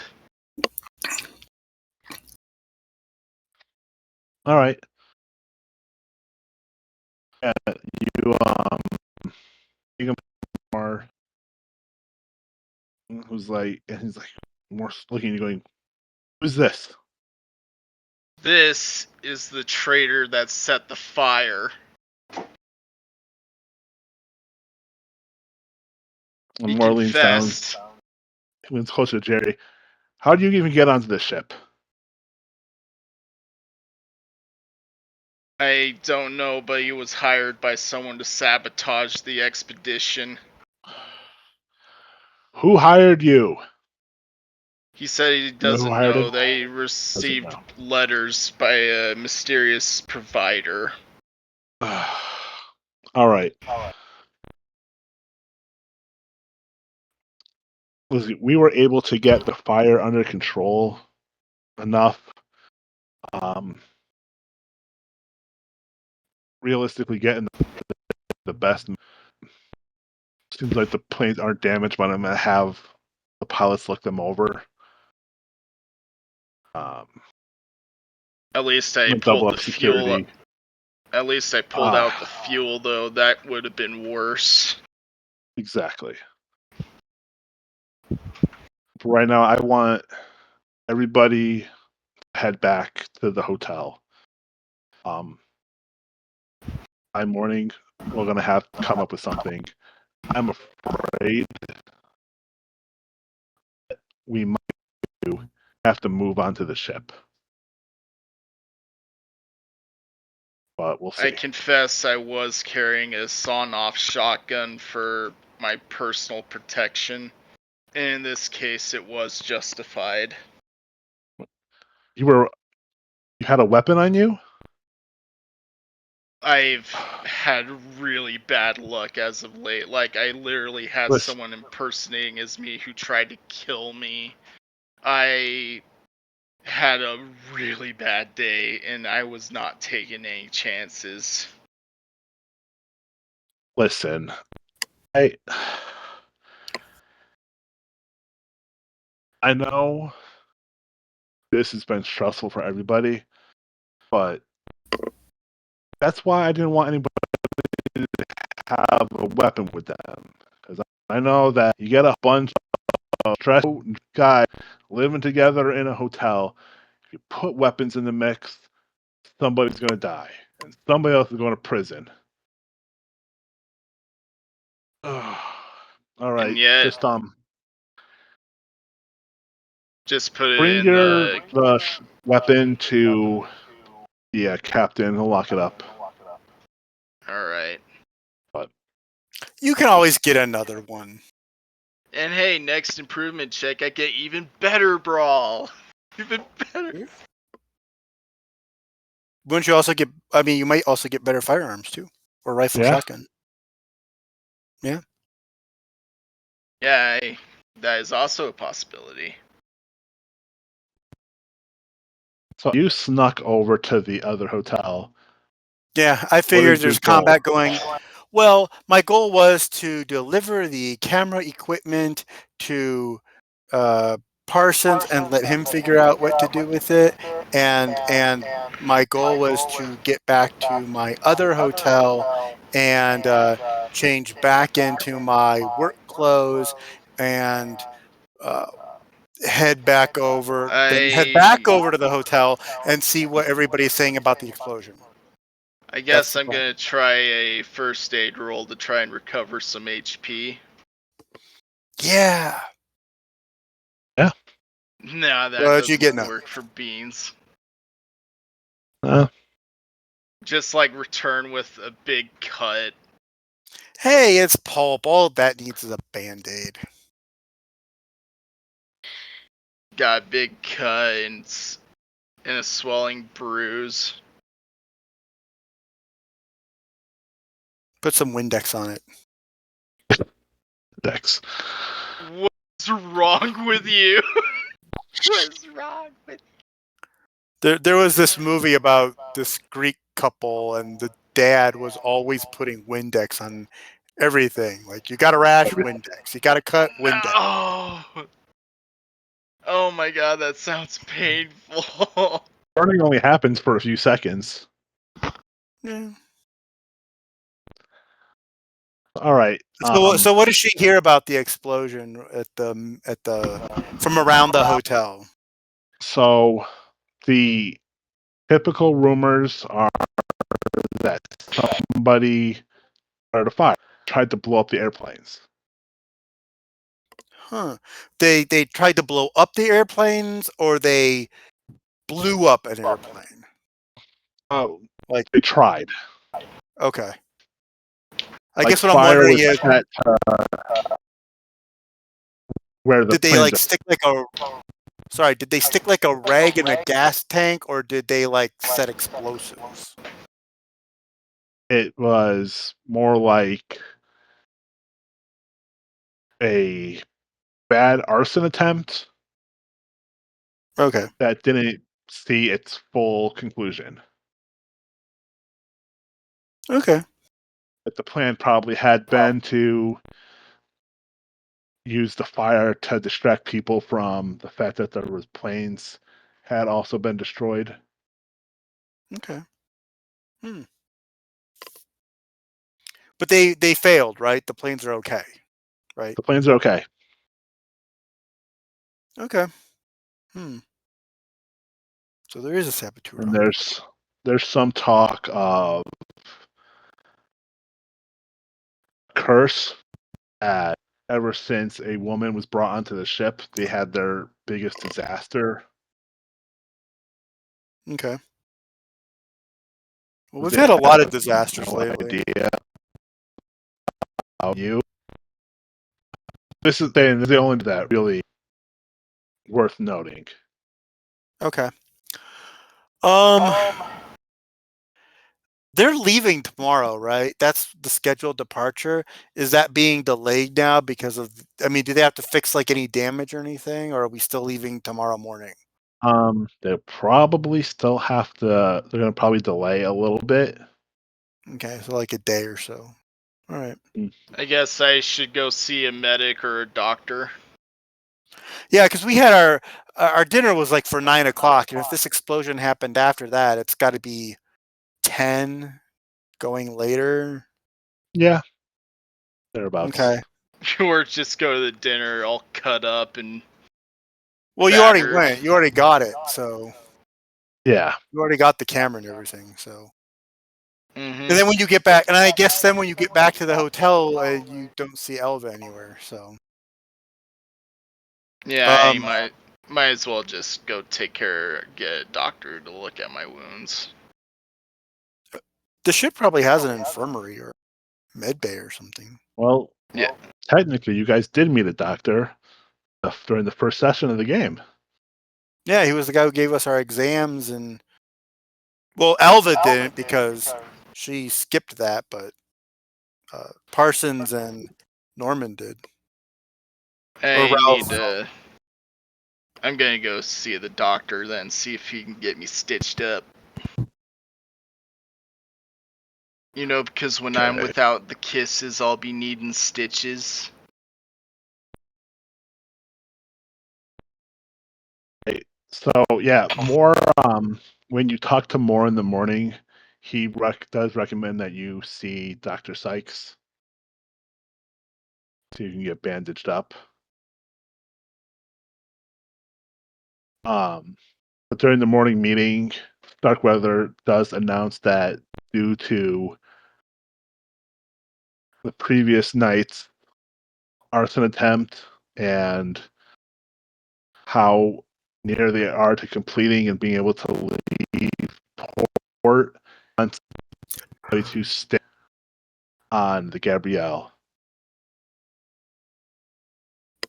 All right. Yeah, you more. Who's like, and he's like more looking and going, "Who's this?" This is the traitor that set the fire. And more leans down. He leans closer to Jerry. How do you even get onto the ship? I don't know, but he was hired by someone to sabotage the expedition. Who hired you? He said he doesn't know. They received letters by a mysterious provider. All right. Listen, we were able to get the fire under control enough. Realistically, getting the best. Seems like the planes aren't damaged, but I'm gonna have the pilots look them over. At least I double pulled up the fuel. security. At least I pulled out the fuel, though. That would have been worse. Exactly. But right now, I want everybody to head back to the hotel. By morning, we're gonna have to come up with something. I'm afraid we might have to move on to the ship, but we'll see. I confess I was carrying a sawn-off shotgun for my personal protection. In this case, it was justified. You had a weapon on you? I've had really bad luck as of late. Like, I literally had Listen. someone impersonating as me who tried to kill me. I had a really bad day, and I was not taking any chances. Listen, I know this has been stressful for everybody, but that's why I didn't want anybody to have a weapon with them. Because I know that you get a bunch of stressed guys living together in a hotel. If you put weapons in the mix, somebody's going to die, and somebody else is going to prison. All right, And yet, just put it bring in your weapon to the captain. He'll lock it up. Alright. But You can always get another one. And hey, next improvement check, I get even better brawl. Even better. Wouldn't you also get? I mean, you might also get better firearms too, or rifle, shotgun. Yeah. Yeah, that is also a possibility. so you snuck over to the other hotel. Yeah, I figured there's combat going. Well, my goal was to deliver the camera equipment to Parsons and let him figure out what to do with it. And my goal was to get back to my other hotel and change back into my work clothes and head back over to the hotel and see what everybody's saying about the explosion. I guess I'm gonna try a first aid roll to try and recover some HP. Yeah. Yeah. Nah, that doesn't work for beans. Just like return with a big cut. Hey, it's pulp. All that needs is a band-aid. Got a big cut and a swelling bruise. Put some Windex on it. Windex. What's wrong with you? What's wrong with you? There was this movie about this Greek couple, and the dad was always putting Windex on everything. Like, you got a rash, Windex. You got a cut, Windex. Oh my god, that sounds painful. Burning only happens for a few seconds. Yeah. All right. So what did she hear about the explosion from around the hotel? So the typical rumors are that somebody started a fire, tried to blow up the airplanes. Huh. They tried to blow up the airplanes, or they blew up an airplane? Oh, like they tried. Okay. I like guess what I'm wondering is, where the did they like stick like a? Sorry, did they stick like a rag in a gas tank, or did they like set explosives? It was more like a bad arson attempt. Okay. That didn't see its full conclusion. Okay. But the plan probably had been to use the fire to distract people from the fact that there was planes had also been destroyed. Okay. But they failed, right? The planes are okay, right? The planes are okay. Okay. So there is a saboteur And on. there's some talk of curse that ever since a woman was brought onto the ship, they had their biggest disaster. Okay. Well, we've They had a lot of have disasters no lately. idea how you. This is the only that really worth noting. Okay. They're leaving tomorrow, right? That's the scheduled departure. Is that being delayed now because of? I mean, do they have to fix like any damage or anything, or are we still leaving tomorrow morning? They probably still have to. They're going to probably delay a little bit. Okay, so like a day or so. All right. I guess I should go see a medic or a doctor. Yeah, because we had our dinner was like for 9 o'clock, and if this explosion happened after that, it's got to be 10, going later. Yeah, thereabouts. Okay. Or just go to the dinner all cut up and Well, you already battered. went. You already got it. So Yeah. you already got the camera and everything. So. Mm-hmm. And then when you get back, and I guess then when you get back to the hotel, you don't see Alva anywhere. So. Yeah, I might as well just go get a doctor to look at my wounds. The ship probably has an infirmary or med bay or something. Well, Yeah. technically, you guys did meet a doctor during the first session of the game. Yeah, he was the guy who gave us our exams, and well, Alva didn't because she skipped that, but Parsons and Norman did. Or Ralph. I'm gonna go see the doctor then, see if he can get me stitched up. You know, because when I'm Okay. without the kisses, I'll be needing stitches. So yeah, more. When you talk to Moore in the morning, he does recommend that you see Dr. Sykes so you can get bandaged up. But during the morning meeting, Starkweather does announce that due to the previous night's arson attempt and how near they are to completing and being able to leave port, to stay on the Gabrielle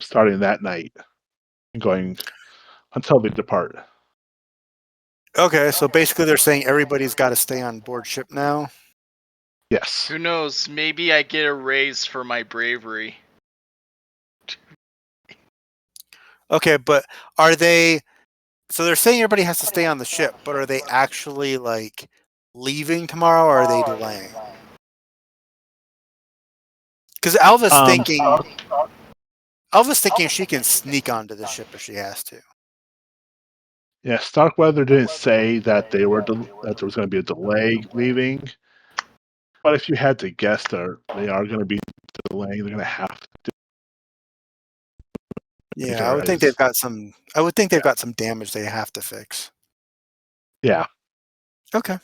starting that night and going until they depart. Okay, so basically they're saying everybody's got to stay on board ship now. Yes. Who knows? Maybe I get a raise for my bravery. Okay, but are they? So they're saying everybody has to stay on the ship, but are they actually like leaving tomorrow, or are they delaying? Because Alva's thinking she can sneak onto the ship if she has to. Yeah, Starkweather didn't say that they were that there was going to be a delay leaving, but if you had to guess, they are going to be delaying. They're going to have to. Yeah, I would think they've got some. I would think they've got some damage they have to fix. Yeah. Okay.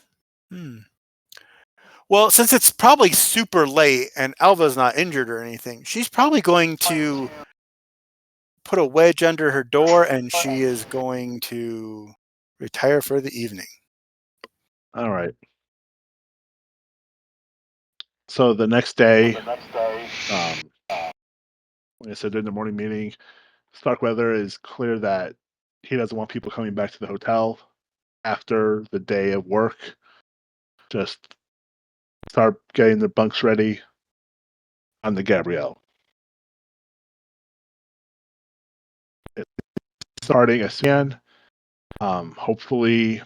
Well, since it's probably super late and Alva's not injured or anything, she's probably going to put a wedge under her door and she is going to retire for the evening. All right. So the next day, like I said, during the morning meeting, Starkweather is clear that he doesn't want people coming back to the hotel after the day of work. Just start getting their bunks ready on the Gabrielle. It's starting again. Hopefully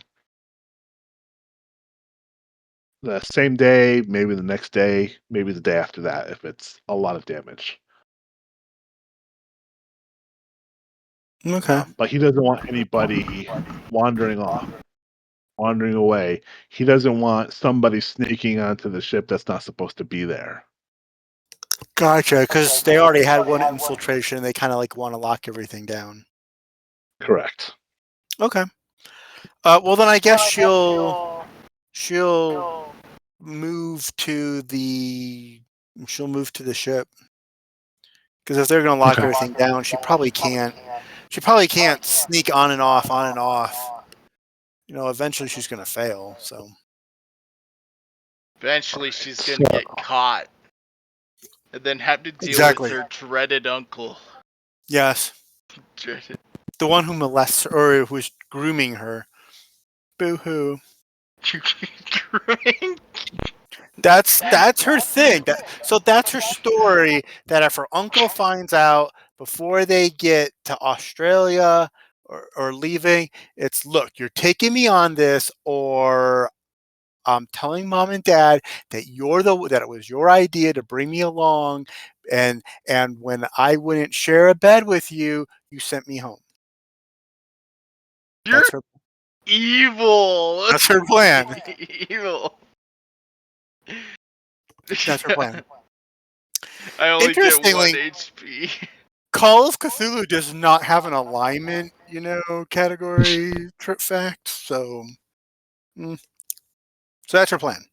the same day, maybe the next day, maybe the day after that, if it's a lot of damage. Okay. But he doesn't want anybody wandering off. wandering away. He doesn't want somebody sneaking onto the ship that's not supposed to be there. Gotcha, because they already had one infiltration. They kind of like want to lock everything down. Correct. Okay. Well, then I guess she'll move to the ship. Because if they're going to lock everything down, she probably can't. She probably can't sneak on and off, on and off. Eventually she's going to fail. So Eventually, she's gonna get caught, and then have to deal Exactly. with her dreaded uncle. yes, Dreaded. the one who molests her, or who's grooming her. Boo hoo. That's her thing. So that's her story. That if her uncle finds out before they get to Australia or leaving, it's look, you're taking me on this, or I'm telling mom and dad that that it was your idea to bring me along, and when I wouldn't share a bed with you, you sent me home. You're That's her. evil. That's her plan. Evil. That's her plan. I only get 1 Interestingly, HP. Call of Cthulhu does not have an alignment, category trip fact. So that's her plan.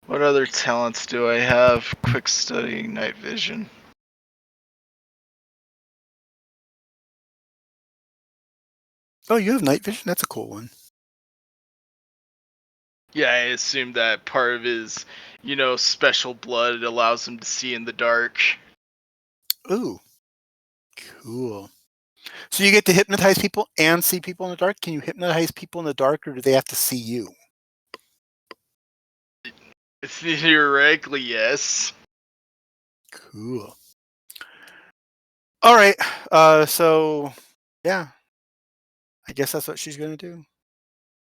What other talents do I have? Quick study, night vision. Oh, you have night vision? That's a cool one. Yeah, I assume that part of his, special blood, it allows him to see in the dark. Ooh, cool. So you get to hypnotize people and see people in the dark? Can you hypnotize people in the dark, or do they have to see you? Theoretically, yes. Cool. All right. So, yeah. I guess that's what she's going to do.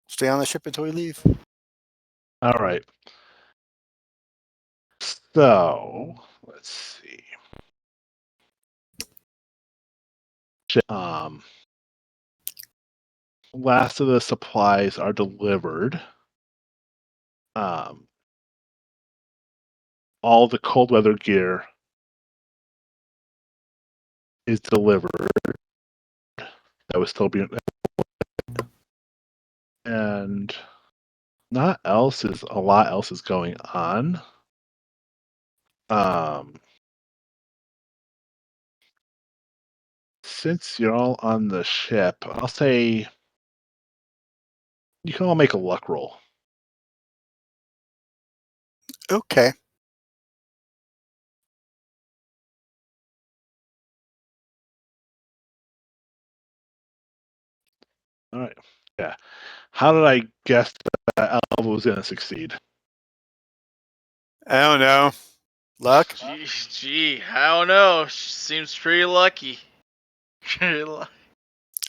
Stay on the ship until we leave. All right. So, let's see. Last of the supplies are delivered. All the cold weather gear is delivered. That was still being, and a lot else is going on. Since you're all on the ship, I'll say you can all make a luck roll. Okay. All right. Yeah. How did I guess that Alva was going to succeed? I don't know. Luck? Gee, I don't know. Seems pretty lucky. I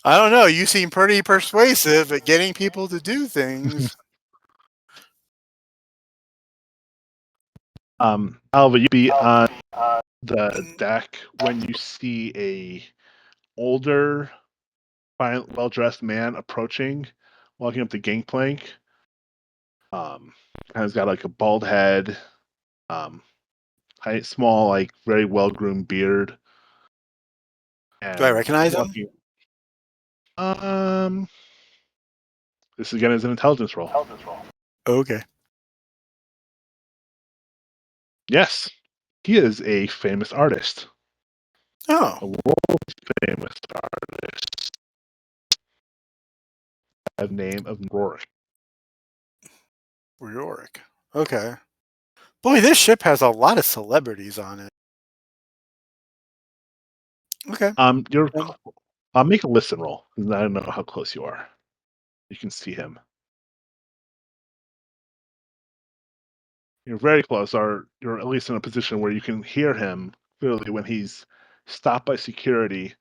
don't know. You seem pretty persuasive at getting people to do things. Alva, you'd be on the deck when you see a older, well-dressed man approaching, walking up the gangplank. Kind of got like a bald head, small, like very well-groomed beard. And Do I recognize him? This again is an intelligence roll. Okay. Yes, he is a famous artist. Oh. A world-famous artist. By the name of Roher. Yorick. Okay. Boy, this ship has a lot of celebrities on it. Okay. I'll make a listen roll because I don't know how close you are. You can see him. You're very close, or you're at least in a position where you can hear him clearly when he's stopped by security.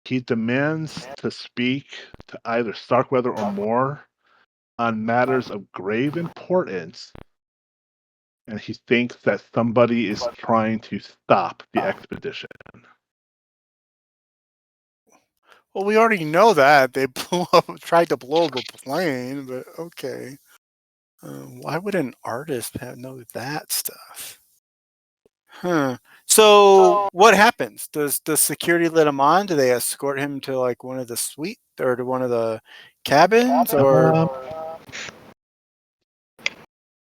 He demands to speak to either Starkweather or Moore on matters of grave importance, and he thinks that somebody is trying to stop the expedition. Well, we already know that they tried to blow up a plane, but okay. Why would an artist know that stuff? Huh. So what happens? Does the security let him on? Do they escort him to like one of the suite or to one of the cabins? Or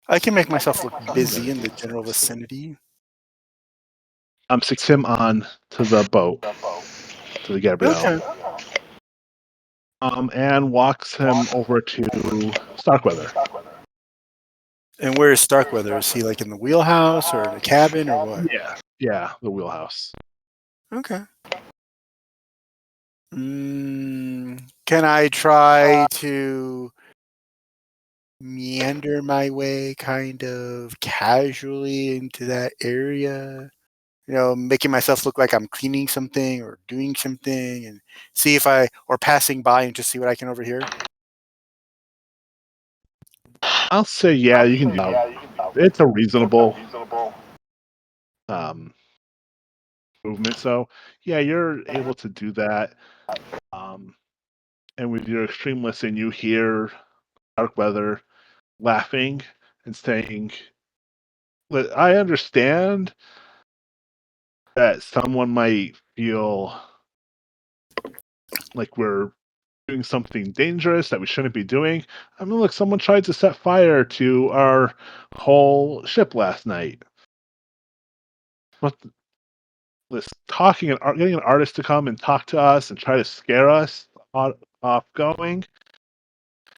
I can make myself look busy in the general vicinity. Six him on to the boat, to the Gabrielle, Okay. and walks him over to Starkweather. And where is Starkweather? Is he like in the wheelhouse or the cabin or what? Yeah, the wheelhouse. Okay. Can I try to meander my way kind of casually into that area? You know, making myself look like I'm cleaning something or doing something and see if or passing by and just see what I can overhear? I'll say, yeah, you can do that. It's a reasonable movement. So, yeah, you're able to do that. And with your extreme listen, you hear Darkweather laughing and saying, I understand that someone might feel like we're doing something dangerous that we shouldn't be doing. I mean, look, someone tried to set fire to our whole ship last night. But this talking and getting an artist to come and talk to us and try to scare us off going,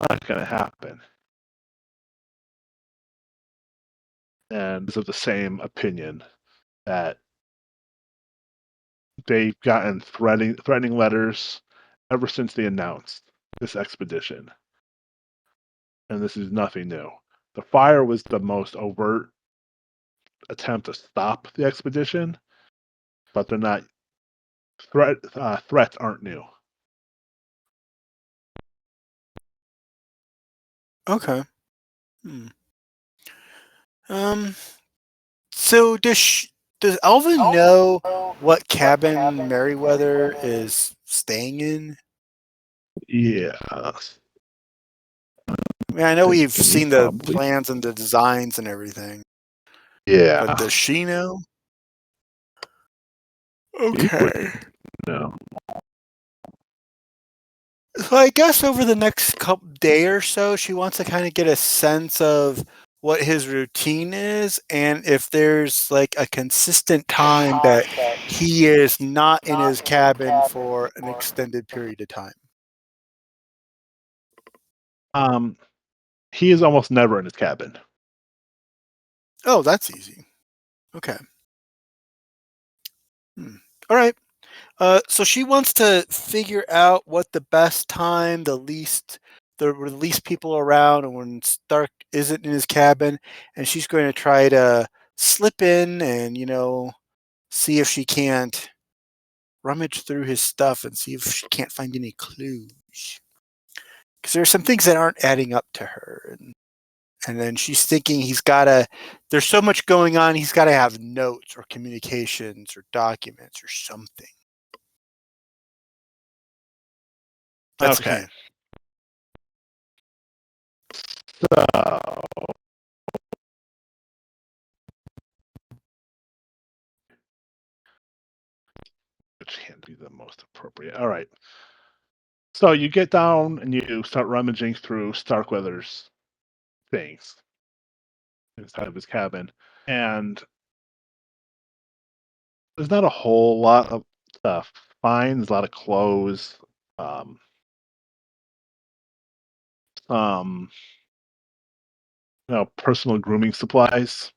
not going to happen. And is of the same opinion that they've gotten threatening letters ever since they announced this expedition. And this is nothing new. The fire was the most overt attempt to stop the expedition, but they're not threats aren't new. Okay. So does Alva know what cabin Merryweather is staying in? Yeah. I mean, I know we've He seen the probably- plans and the designs and everything, Yeah. but does she know? He would Okay. know. So I guess over the next day or so, she wants to kind of get a sense of what his routine is and if there's like a consistent time that he is not in his cabin for an extended period of time. He is almost never in his cabin. Oh, that's easy. Okay. All right. So she wants to figure out what the best time, the least people around, and when Stark isn't in his cabin, and she's going to try to slip in and see if she can't rummage through his stuff and see if she can't find any clues. Because there's some things that aren't adding up to her, and then she's thinking there's so much going on, he's got to have notes or communications or documents or something. That's okay. okay. So, which can't be the most appropriate. All right. So you get down and you start rummaging through Starkweather's things inside of his cabin, and there's not a whole lot of stuff. Fine, there's a lot of clothes, some personal grooming supplies.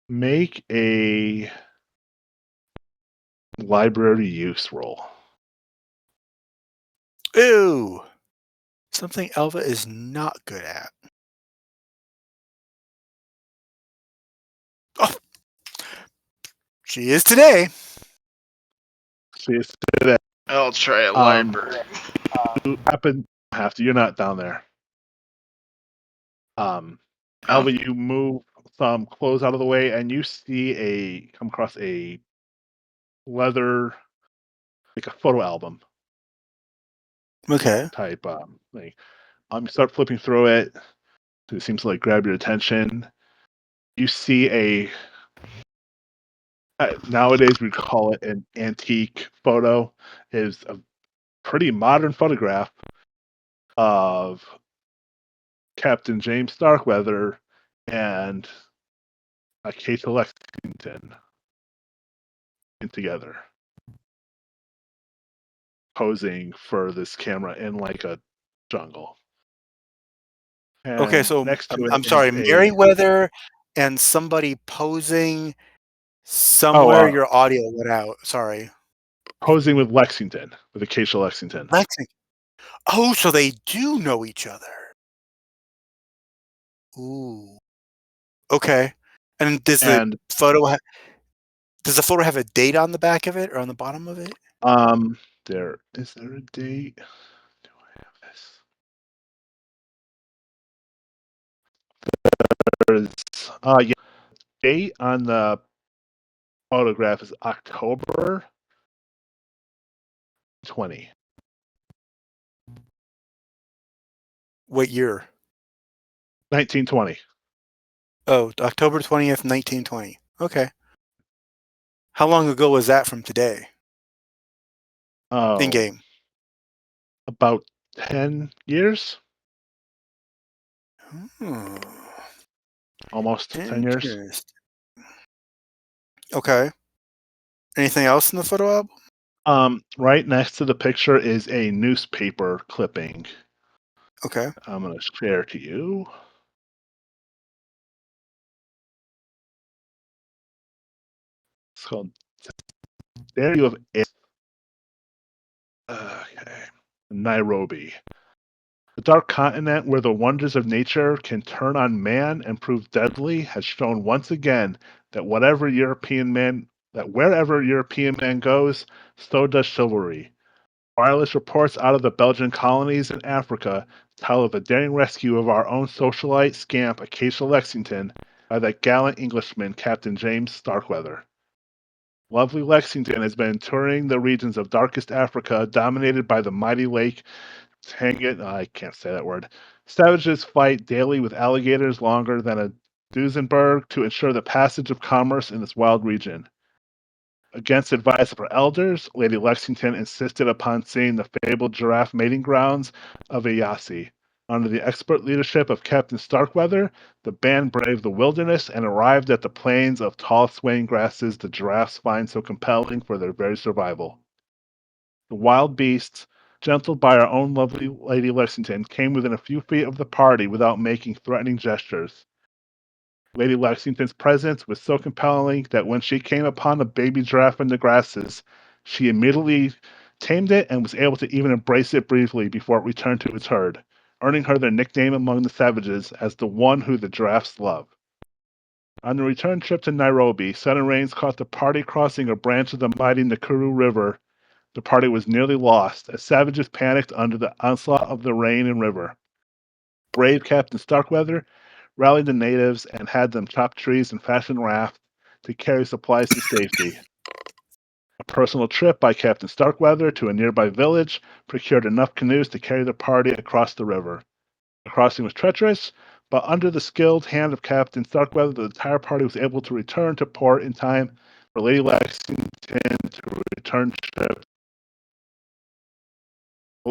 Make a library use roll. Ooh, something Alva is not good at. Oh, she is today. See, it's that I'll try a library. you happen have to. You're not down there. Alva, you move some clothes out of the way, and you come across a leather like a photo album Okay. type thing. You start flipping through it. It seems to like grab your attention. You see nowadays we'd call it an antique photo. Is a pretty modern photograph of Captain James Starkweather and Kate Lexington together, posing for this camera in like a jungle. Okay, And so next to I'm it is sorry, Meriwether and somebody posing somewhere. oh, Your audio went out. Sorry. posing with Lexington, with Acacia Lexington. Lexington. Oh, so they do know each other. Ooh. Okay. And does the And photo have a date on the back of it or on the bottom of it? there is there a date? Do I have this? There's yeah, date on the photograph is October 20. What year? 1920. Oh, October 20th, 1920. Okay. How long ago was that from today? In Oh, game. about 10 years, Hmm. almost 10 years. Interesting. Okay. Anything else in the photo album? Right next to the picture is a newspaper clipping. Okay. I'm going to share to you. It's called There You Have It. Okay. Nairobi. The dark continent where the wonders of nature can turn on man and prove deadly has shown once again that wherever European man goes, so does chivalry. Wireless reports out of the Belgian colonies in Africa tell of the daring rescue of our own socialite scamp Acacia Lexington by that gallant Englishman, Captain James Starkweather. Lovely Lexington has been touring the regions of darkest Africa, dominated by the mighty lake I can't say that word. Savages fight daily with alligators longer than a Duesenberg to ensure the passage of commerce in this wild region. Against advice of her elders, Lady Lexington insisted upon seeing the fabled giraffe mating grounds of Ayasi. Under the expert leadership of Captain Starkweather, the band braved the wilderness and arrived at the plains of tall swaying grasses the giraffes find so compelling for their very survival. The wild beasts, gentled by our own lovely Lady Lexington, came within a few feet of the party without making threatening gestures. Lady Lexington's presence was so compelling that when she came upon a baby giraffe in the grasses, she immediately tamed it and was able to even embrace it briefly before it returned to its herd, earning her the nickname among the savages as the one who the giraffes love. On the return trip to Nairobi, sudden rains caught the party crossing a branch of the mighty Nakuru River. The party was nearly lost as savages panicked under the onslaught of the rain and river. Brave Captain Starkweather rallied the natives and had them chop trees and fashion rafts to carry supplies to safety. A personal trip by Captain Starkweather to a nearby village procured enough canoes to carry the party across the river. The crossing was treacherous, but under the skilled hand of Captain Starkweather, the entire party was able to return to port in time for Lady Lexington to return ship.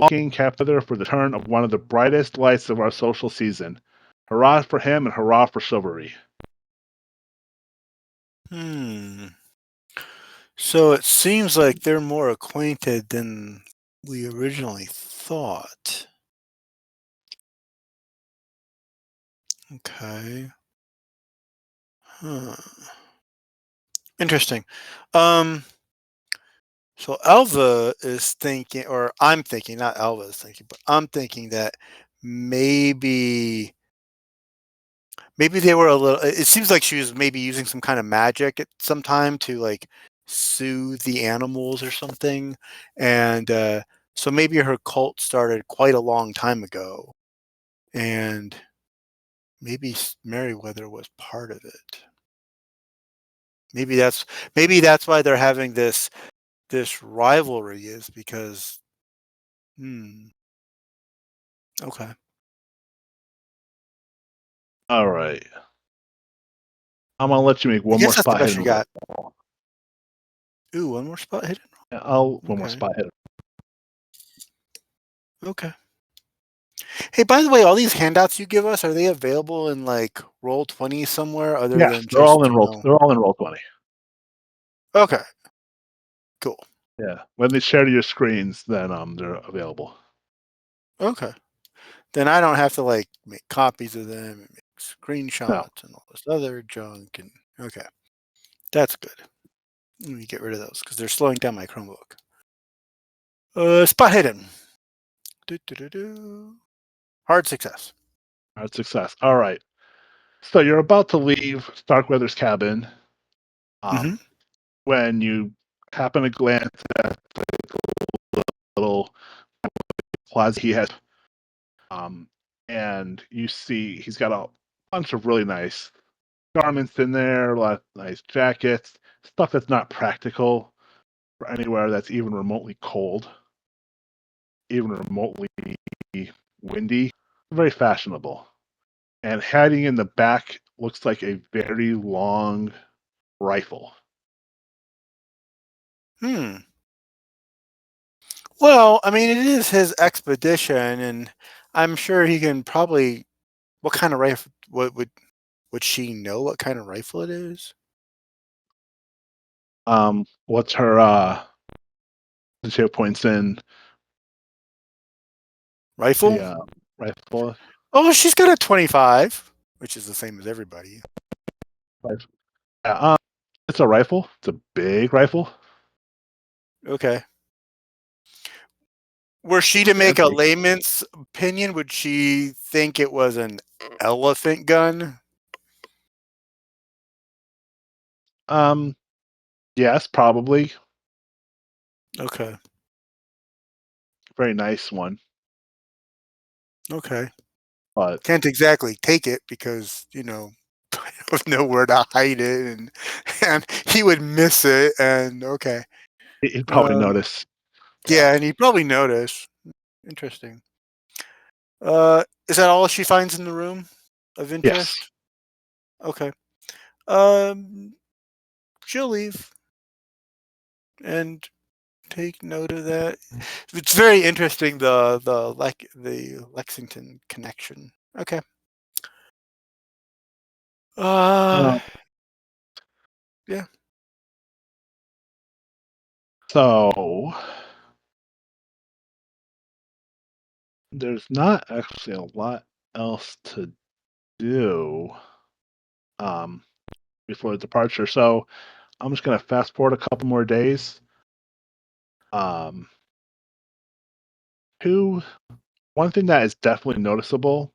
King Captain for the turn of one of the brightest lights of our social season. Hurrah for him and hurrah for chivalry. So it seems like they're more acquainted than we originally thought. Okay. Huh. Interesting. So Alva is thinking, or I'm thinking, not Alva is thinking, but I'm thinking that maybe they were a little. It seems like she was maybe using some kind of magic at some time to like soothe the animals or something, and so maybe her cult started quite a long time ago, and maybe Meriwether was part of it. Maybe that's why they're having this this rivalry is because. Okay. All right. I'm gonna let you make one I more guess that's the spot best hidden you got. roll. Ooh, one more spot hidden. Yeah, one more Okay. spot hidden. Okay. Hey, by the way, all these handouts you give us, are they available in like Roll20 somewhere other Yes, than they're just all in roll. They're all in Roll20. Okay. Cool. Yeah, when they share to your screens, then they're available. Okay. Then I don't have to like make copies of them and make screenshots and all this other junk. And okay, that's good. Let me get rid of those because they're slowing down my Chromebook. Spot hidden. Hard success. Hard success. All right. So you're about to leave Starkweather's cabin. Mhm. When you happen to glance at the little closet he has, and you see he's got a bunch of really nice garments in there, a lot of nice jackets, stuff that's not practical for anywhere that's even remotely cold, even remotely windy. Very fashionable. And hiding in the back looks like a very long rifle. Well, I mean, it is his expedition, and I'm sure he can probably. What kind of rifle? What would she know? What kind of rifle it is? What's her she points in Rifle? the rifle. Oh, she's got a 25, which is the same as everybody. Rifle. Yeah, it's a rifle. It's a big rifle. Okay. Were she to make a Fancy. layman's opinion, would she think it was an elephant gun? Yes, probably. Okay. Very nice one. Okay. But Can't exactly take it because, I don't know where to hide it and he would miss it and okay. he'd probably notice. Yeah, and he'd probably notice. Interesting. Is that all she finds in the room of Yes. interest? Okay. Um, she'll leave and take note of that. It's very interesting the Lexington connection. Okay. Uh, Yeah. so there's not actually a lot else to do before departure. So I'm just gonna fast forward a couple more days. One thing that is definitely noticeable,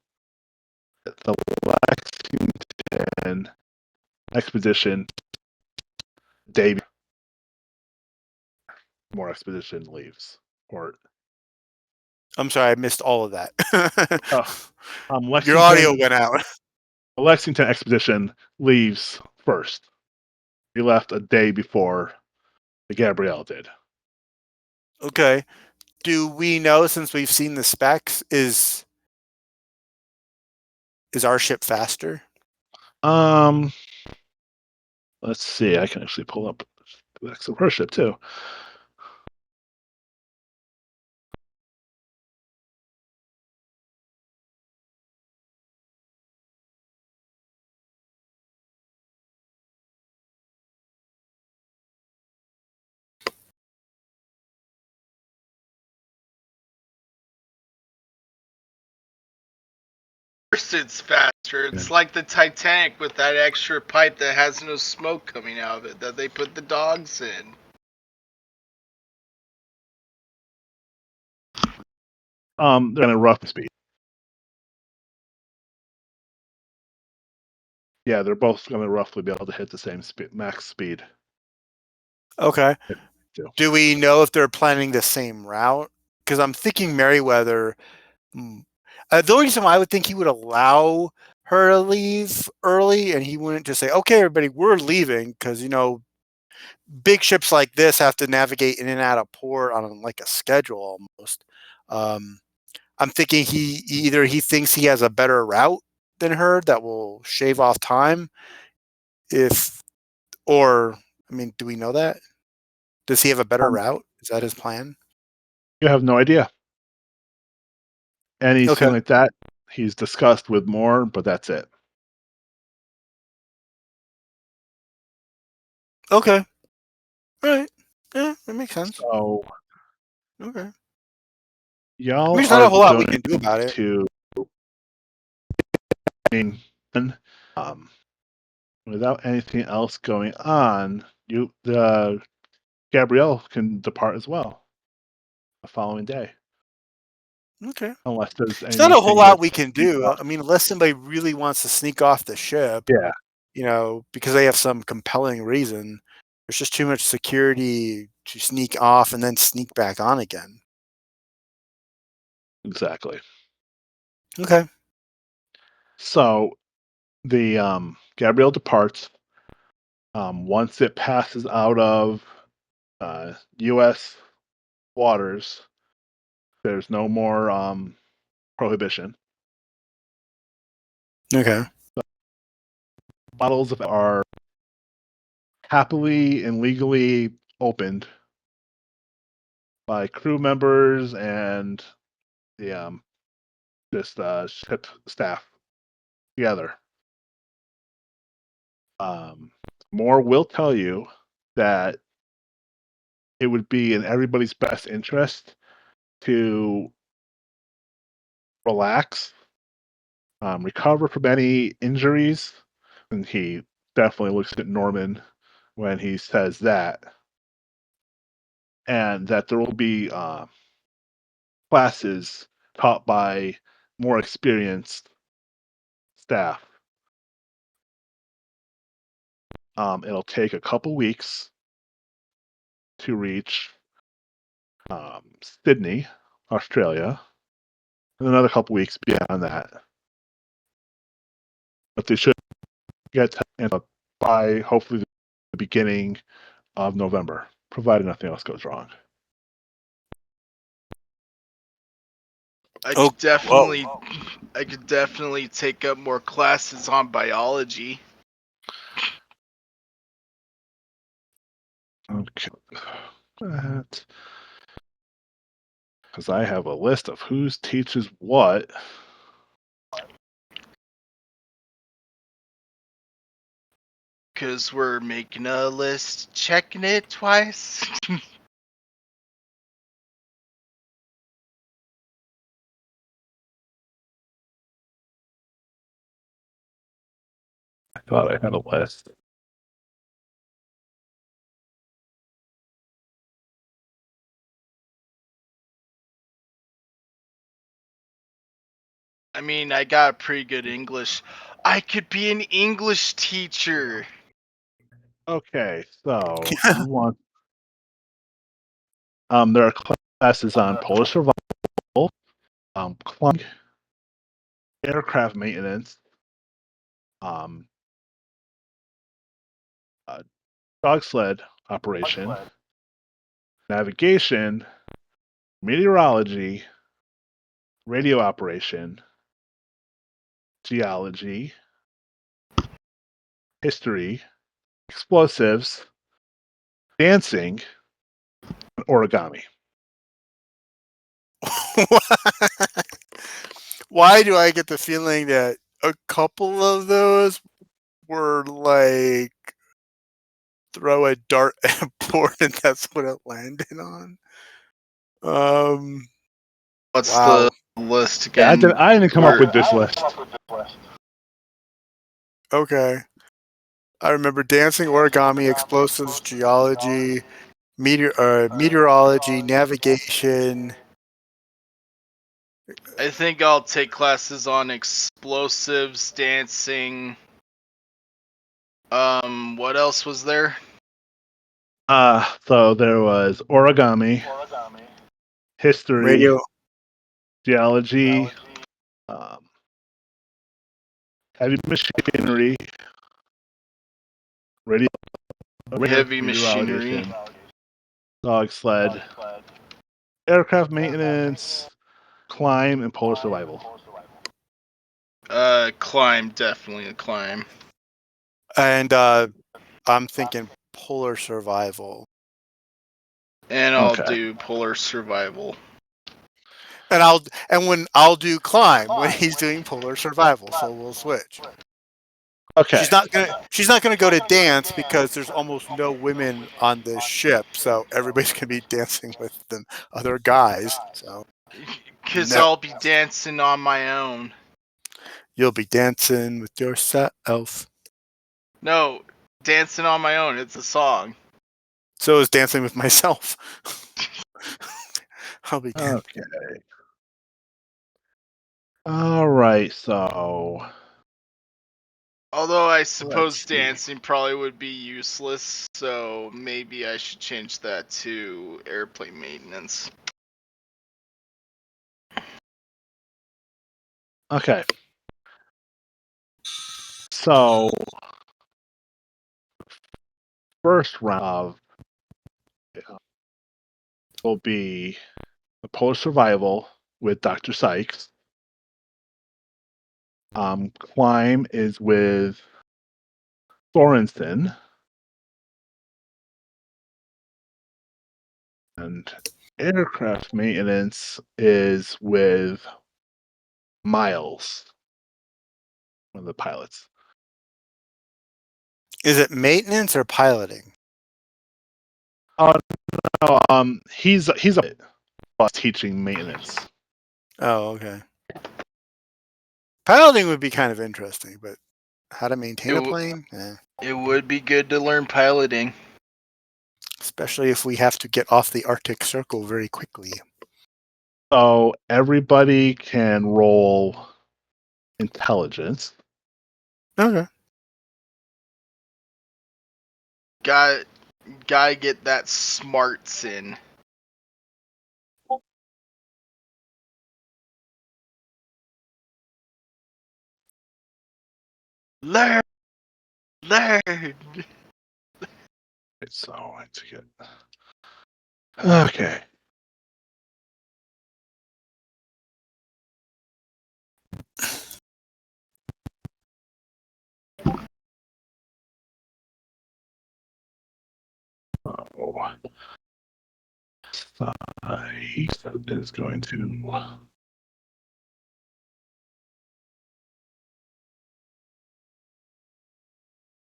the Lexington expedition day more expedition leaves port. I'm sorry, I missed all of that. Your audio Lexington went out. the Lexington expedition leaves first. He left a day before the Gabrielle did. Okay. Do we know, since we've seen the specs, is our ship faster? Let's see. I can actually pull up the her ship too. Of course it's faster. It's like the Titanic with that extra pipe that has no smoke coming out of it that they put the dogs in. They're in a rough speed. Yeah, they're both going to roughly be able to hit the same max speed. Okay. too. Do we know if they're planning the same route? Because I'm thinking Meriwether. The only reason why I would think he would allow her to leave early and he wouldn't just say, okay, everybody, we're leaving because, big ships like this have to navigate in and out of port on like a schedule almost. I'm thinking he thinks he has a better route than her that will shave off time. Or I mean, do we know that? Does he have a better route? Is that his plan? You have no idea. Anything Okay. like that, he's discussed with more, but that's it. Okay. All right. Yeah, that makes sense. So Okay. I y'all mean, there's not are a whole lot we going can do about it. to, without anything else going on, Gabrielle can depart as well the following day, Okay. unless there's There's not a whole anything lot that. we can do. I mean, unless somebody really wants to sneak off the ship, Yeah, because they have some compelling reason. There's just too much security to sneak off and then sneak back on again. exactly. Okay. So the Gabrielle departs. Once it passes out of U.S. waters, there's no more prohibition. Okay. Bottles are happily and legally opened by crew members and the ship staff together. Moore will tell you that it would be in everybody's best interest to relax, recover from any injuries, and he definitely looks at Norman when he says that, and that there will be classes taught by more experienced staff. It'll take a couple weeks to reach Sydney, Australia, and another couple weeks beyond that. But they should get by hopefully the beginning of November, provided nothing else goes wrong. I Oh, could definitely take up more classes on biology. Okay. Because I have a list of who teaches what. Because we're making a list, checking it twice. I thought I had a list. I mean, I got pretty good English. I could be an English teacher. Okay, so you want there are classes on Polish survival, climbing, aircraft maintenance, um, dog sled operation, navigation, meteorology, radio operation, geology, history, explosives, dancing, and origami. Why do I get the feeling that a couple of those were like throw a dart at a board and that's what it landed on? What's Wow. the list Yeah, again? I didn't come up with this list. Okay. I remember dancing, origami, explosives, geology, meteorology, navigation. I think I'll take classes on explosives, dancing. What else was there? So there was origami, history, Radio. geology, heavy machinery, radio Heavy machinery. Dog sled. Aircraft maintenance. Climb and polar survival. Climb, definitely a climb. And I'm thinking polar survival. And I'll Okay. do polar survival. And when I'll do climb when he's doing polar survival, so we'll switch. Okay. She's not gonna go to dance because there's almost no women on this ship, so everybody's gonna be dancing with the other guys. So Because No. I'll be dancing on my own. you'll be dancing with yourself. No, dancing on my own. It's a song. So is dancing with myself. I'll be dancing. Okay. All right. So Although I suppose see. dancing probably would be useless, so maybe I should change that to airplane maintenance. Okay. So first round will be the polar survival with Dr. Sykes. Climb is with Sorensen. And aircraft maintenance is with Miles, one of the pilots. Is it maintenance or piloting? Oh no, he's a plus teaching maintenance. Oh, okay. Piloting would be kind of interesting, but how to maintain a plane? It would be good to learn piloting. Especially if we have to get off the Arctic Circle very quickly. So everybody can roll intelligence. Okay. Gotta get that smarts in. Learn. So I have to get. Okay. Oh. Sykes is going to.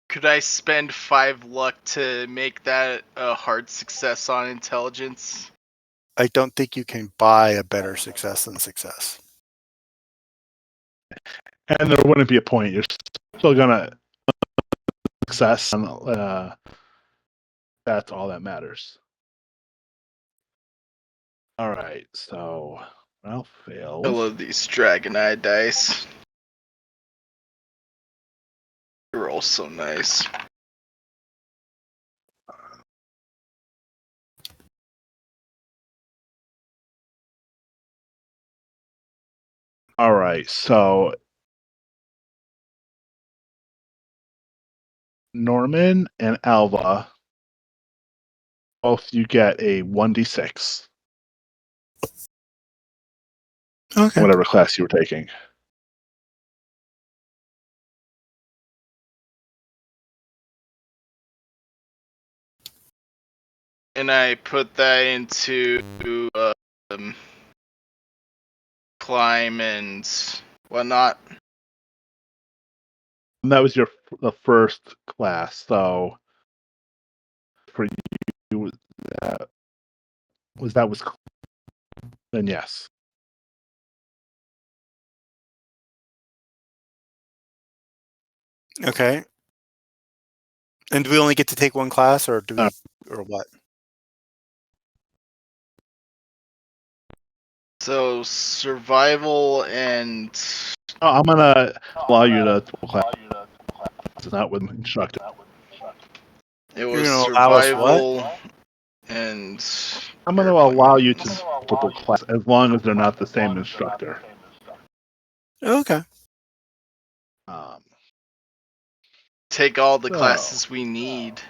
Could I spend 5 luck to make that a hard success on intelligence? I don't think you can buy a better success than success. And there wouldn't be a point. You're still gonna success. That's all that matters. All right. So Ralph failed. I love these Dragonite dice. They're all so nice. All right. So Norman and Alva, both you get a 1d6. Okay. Whatever class you were taking. And I put that into climb and whatnot. And that was the first class. So for you, that was then yes. Okay. And do we only get to take one class, or do we, or what? So survival and I'm gonna allow you to class. It's not with instructor. it You're was gonna allow us survival and I'm gonna allow you to multiple class as long as they're not the same instructor. Okay. take all the So- classes we need.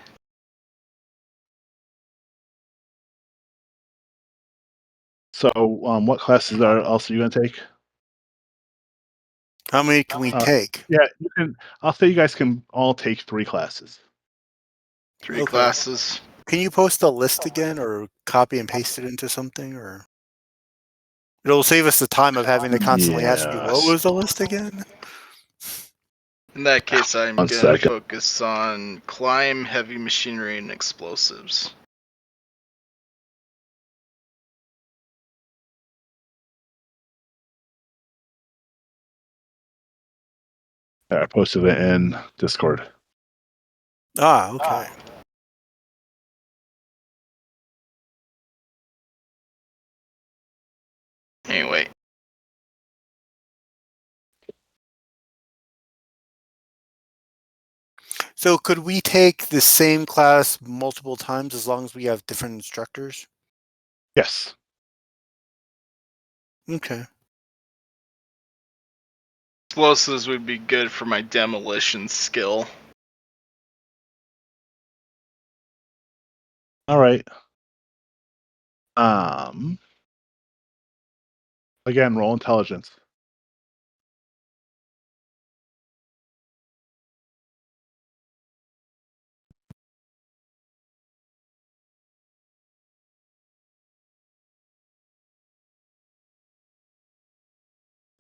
So, what classes are also you gonna take? How many can we take? Yeah, you can. I'll say you guys can all take 3 classes. 3 Okay. classes. Can you post a list again, or copy and paste it into something, or it'll save us the time of having to constantly ask you what Yes. was the list again? In that case, I'm One gonna second. focus on climb, heavy machinery, and explosives. I posted it in Discord. Ah, okay. Anyway, So could we take the same class multiple times as long as we have different instructors? Yes. Okay. explosives would be good for my demolition skill. All right. Again, roll intelligence.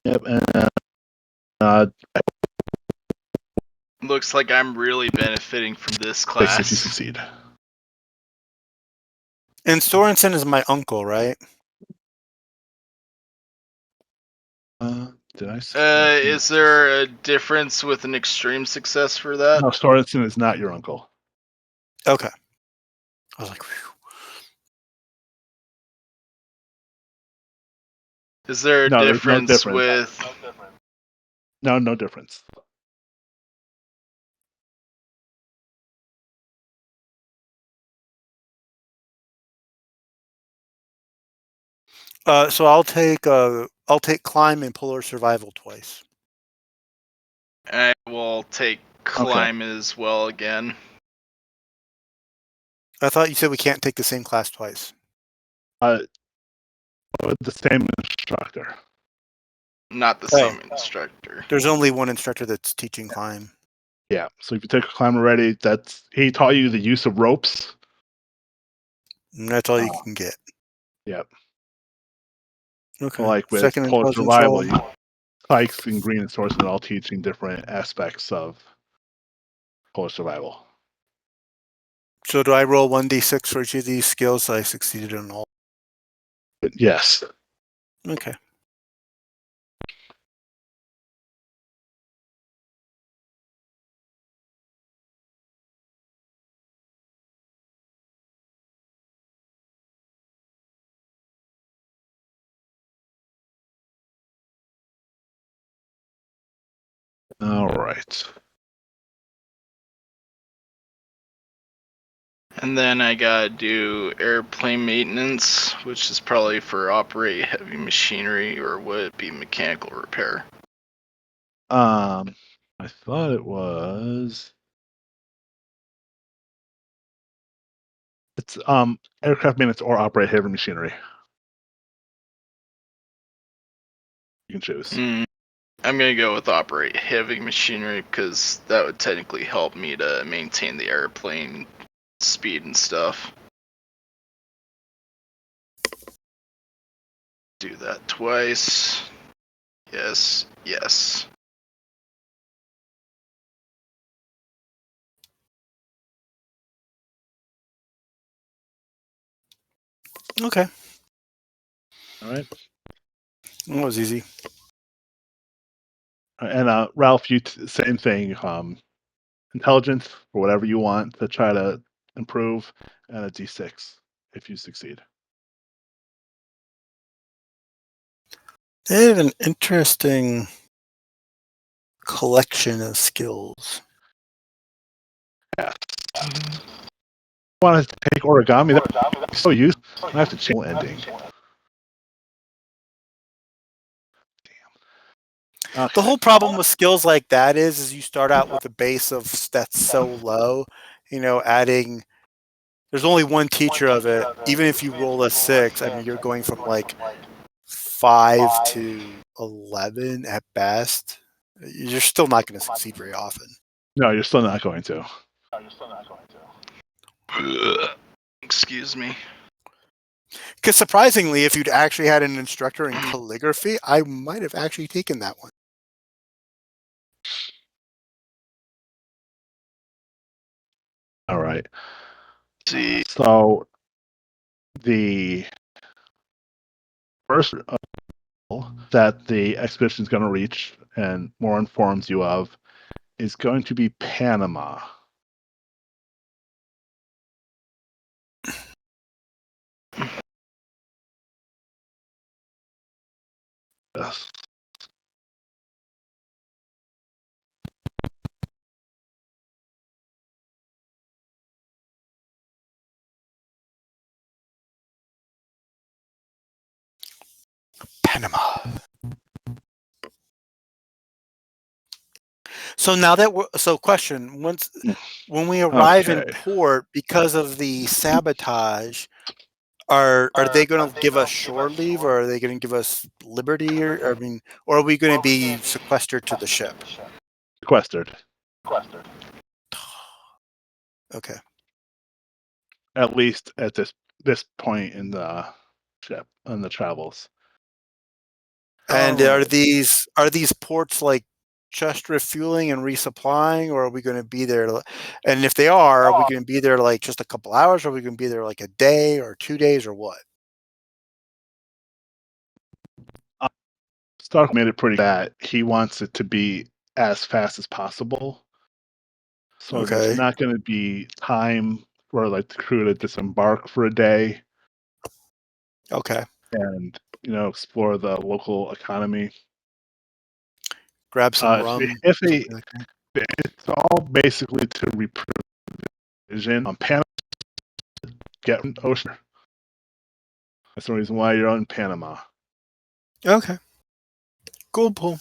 Yep, and Looks like I'm really benefiting from this 6 if you class. succeed. And Sorensen is my uncle, right? Did I? Succeed? Is there a difference with an extreme success for that? No, Sorensen is not your uncle. Okay. I was like, whew. Is there a No, there's no difference difference. with? No difference. So I'll take climb and polar survival twice. I will take climb as well again. I thought you said we can't take the same class twice. With the same instructor. Not the same instructor. There's only one instructor that's teaching climb. Yeah. So if you take a climb already, he taught you the use of ropes. And that's all you can get. Yep. Okay. Like with Second polar intelligence survival, roll. Spikes and Green and Sources are all teaching different aspects of polar survival. So do I roll 1d6 for each of these skills? So I succeeded in all. Yes. Okay. All right. And then I gotta do airplane maintenance, which is probably for operate heavy machinery, or would it be mechanical repair? I thought it was. It's aircraft maintenance or operate heavy machinery. You can choose. I'm gonna go with operate heavy machinery because that would technically help me to maintain the airplane speed and stuff. Do that twice. Yes, yes. Okay. All right. That was easy. And Ralph, same thing. Intelligence for whatever you want to try to improve, and a D6 if you succeed. They have an interesting collection of skills. Yeah. Want to take origami? That's so useful. I have to change the ending. Damn. Okay. The whole problem with skills like that is you start out with a base of that's so low. Adding There's only one teacher of it. Even if you roll a 6, I mean, you're going from like 5 to 11 at best. You're still not going to succeed very often. No, you're still not going to. Excuse me. Because surprisingly, if you'd actually had an instructor in calligraphy, I might have actually taken that one. All right. See, So the first that the expedition is going to reach, and more informs you of, is going to be Panama. Yes. Panama. So now that question, when we arrive in Okay. port, because of the sabotage, are they going to give us shore leave, or are they going to give us liberty, or are we going to be sequestered to the ship? Sequestered. Okay. At least at this point in the ship and the travels. And All are right. these ports like just refueling and resupplying, or are we going to be there? And if they are we going to be there like just a couple hours, or are we going to be there like a day or 2 days, or what? Stark made it pretty that he wants it to be as fast as possible. So there's Okay. not going to be time for like the crew to disembark for a day Okay. and explore the local economy. Grab some rum. If Something like that. it's all basically to reprovision on Panama, get ocean. That's the reason why you're on Panama. Okay. Cool. Pull.